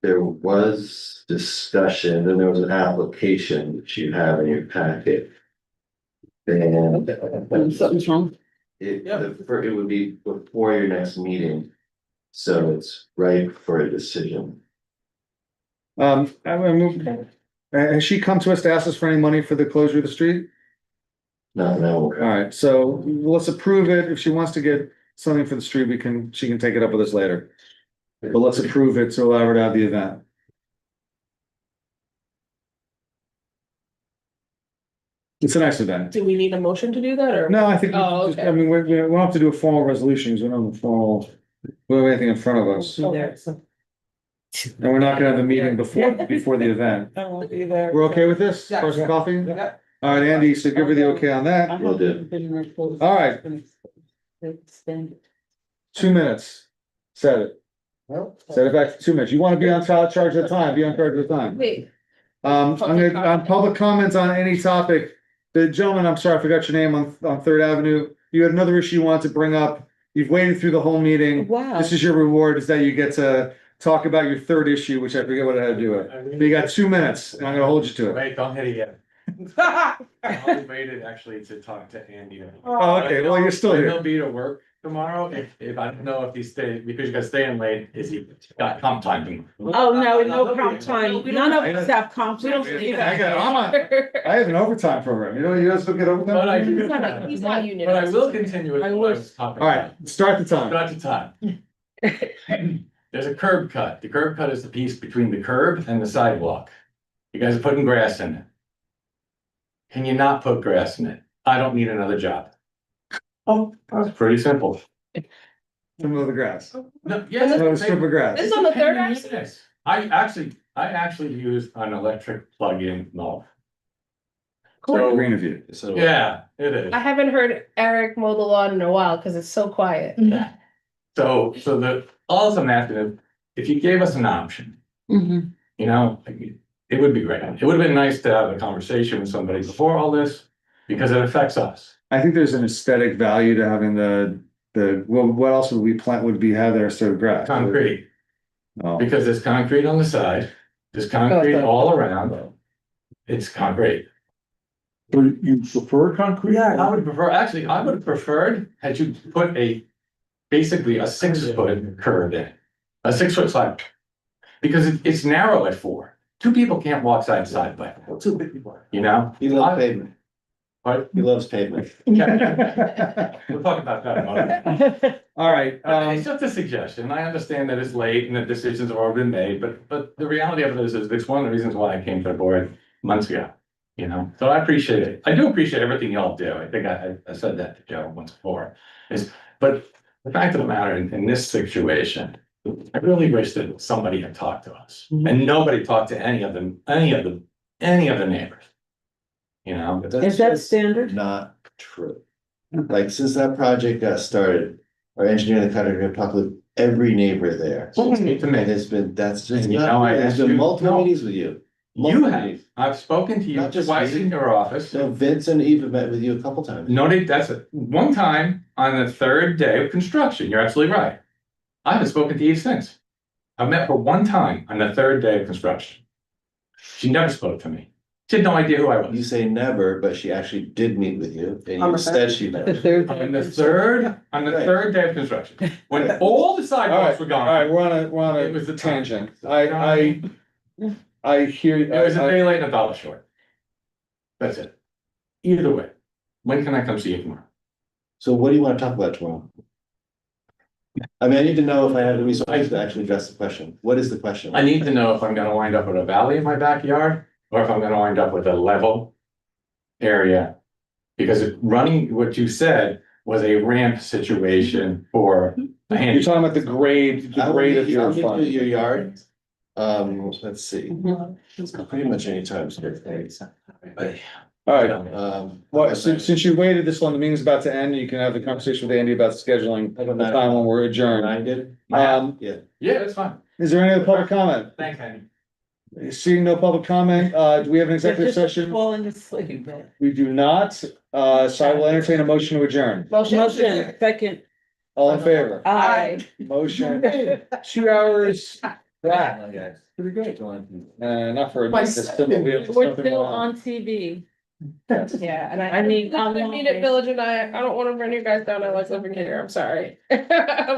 There was discussion, and there was an application that you have in your packet. And Something's wrong. it would be before your next meeting, so it's right for a decision. Has she come to us to ask us for any money for the closure of the street? No, All right, so let's approve it. If she wants to get something for the street, she can take it up with us later. But let's approve it to allow her to have the event. It's a nice event. Do we need a motion to do that or? No, I think, Oh, we okay. I mean, we don't have to do a formal resolution, because we don't have a formal, we don't have anything in front of us. And we're not gonna have a meeting before the event. I won't be there. We're okay with this? Yeah. Cars and coffee? Yeah. All right, Andy, so give her the okay on that. Will do. All right. 2 minutes. Set it. Set it back to 2 minutes. You wanna be on charge of the time, be on charge of the time. Wait, I'm gonna, on public comments on any topic, the gentleman, I'm sorry, I forgot your name on Third Avenue. You had another issue you wanted to bring up. You've waited through the whole meeting. Wow. This is your reward, is that you get to talk about your third issue, which I forget what I had to do with. But you got 2 minutes, and I'm gonna hold you to it. Wait, don't hit it yet. I only waited actually to talk to Andy. Oh, okay, well, you're still here. He'll be to work tomorrow, if I don't know if he stayed, because you guys staying late, is he got comp time? Oh, no comp time. None of us have comp time. I have an overtime program. You guys don't get overtime? But I, He's not union. but I will continue with what I was talking All about. right, start the time. Start the time. There's a curb cut. The curb cut is the piece between the curb and the sidewalk. You guys are putting grass in it. Can you not put grass in it? I don't need another job. Oh, It's pretty simple. Some of the grass. No, yes. No, strip of grass. This is on the third act? Yes. I actually used an electric plug-in mower. So, Green of you. yeah, it is. I haven't heard Eric mow the lawn in a while because it's so quiet. So all I'm asking is, if you gave us an option, Mhm. you know, it would be great. It would have been nice to have a conversation with somebody before all this, because it affects us. I think there's an aesthetic value to having well, what else would we plant, would we have there instead of grass? Concrete, Oh, because there's concrete on the side, there's concrete all around. It's concrete. So you prefer concrete? I would prefer, actually, I would have preferred had you put basically a 6-foot curve in, a 6-foot slide. Because it's narrow at 4. 2 people can't walk side to side, but 2 big people, you know? He loves pavement. What? He loves pavement. We'll talk about that another. All right, It's just a suggestion. I understand that it's late and that decisions have already been made, but the reality of it is it's one of the reasons why I came to the board months ago. You know, so I appreciate it. I do appreciate everything y'all do. I think I said that to Joe once before. But the fact of the matter, in this situation, I really wish that somebody had talked to us, and nobody talked to any of the neighbors. You know, Is that standard? Not true. Like, since that project got started, our engineer in the country have talked with every neighbor there. Well, to me, And it's been, that's just And you not, know, I there's asked been you- multiple no. meetings with you. you Multiple have. meetings. I've spoken to you Not just twice me. in your office. So Vince and Eva met with you a couple times. No, that's it. One time on the 3rd day of construction. You're absolutely right. I haven't spoken to Eve since. I met her one time on the 3rd day of construction. She never spoke to me. She had no idea who I You was. say never, but she actually did meet with you, and On you the said she met. The with you. third. On the Right. 3rd day of construction, when all the sidewalks were all right, gone. we're on It was a the tangent. time. I hear, It was a I, day late and a dollar short. That's it. Either way, when can I come see you tomorrow? So what do you want to talk about tomorrow? I mean, I need to know if I have the resources to actually address the question. What is the question? I need to know if I'm gonna wind up with a valley in my backyard, or if I'm gonna wind up with a level area. Because running, what you said was a ramp situation for a You're handicap. talking about the grade of your I'll meet you fund. at your yard. Let's see. Pretty much anytime. All right, Um. well, since you waited this long, the meeting's about to end, you can have the conversation with Andy about scheduling the time when we're adjourned. Minded? Um, Yeah. Yeah, that's fine. is there any other public comment? Thanks, Andy. Seeing no public comment, do we have an executive session? Falling asleep. We do not, so I will entertain a motion to adjourn. Motion, second. All in favor? Aye. Motion, 2 hours, flat. Pretty great. Not for. My this simple vehicle, We're something still like on TV. Yeah, and I mean, I mean it, Village, and I don't wanna burn you guys down, I like living here, I'm sorry. I'm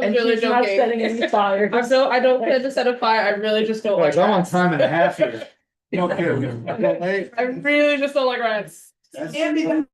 And really she's not joking. setting any fires. I don't plan to set a fire, I really just don't like I'm on rats. time and a half here. No kidding. I really just don't like rats. Yeah, because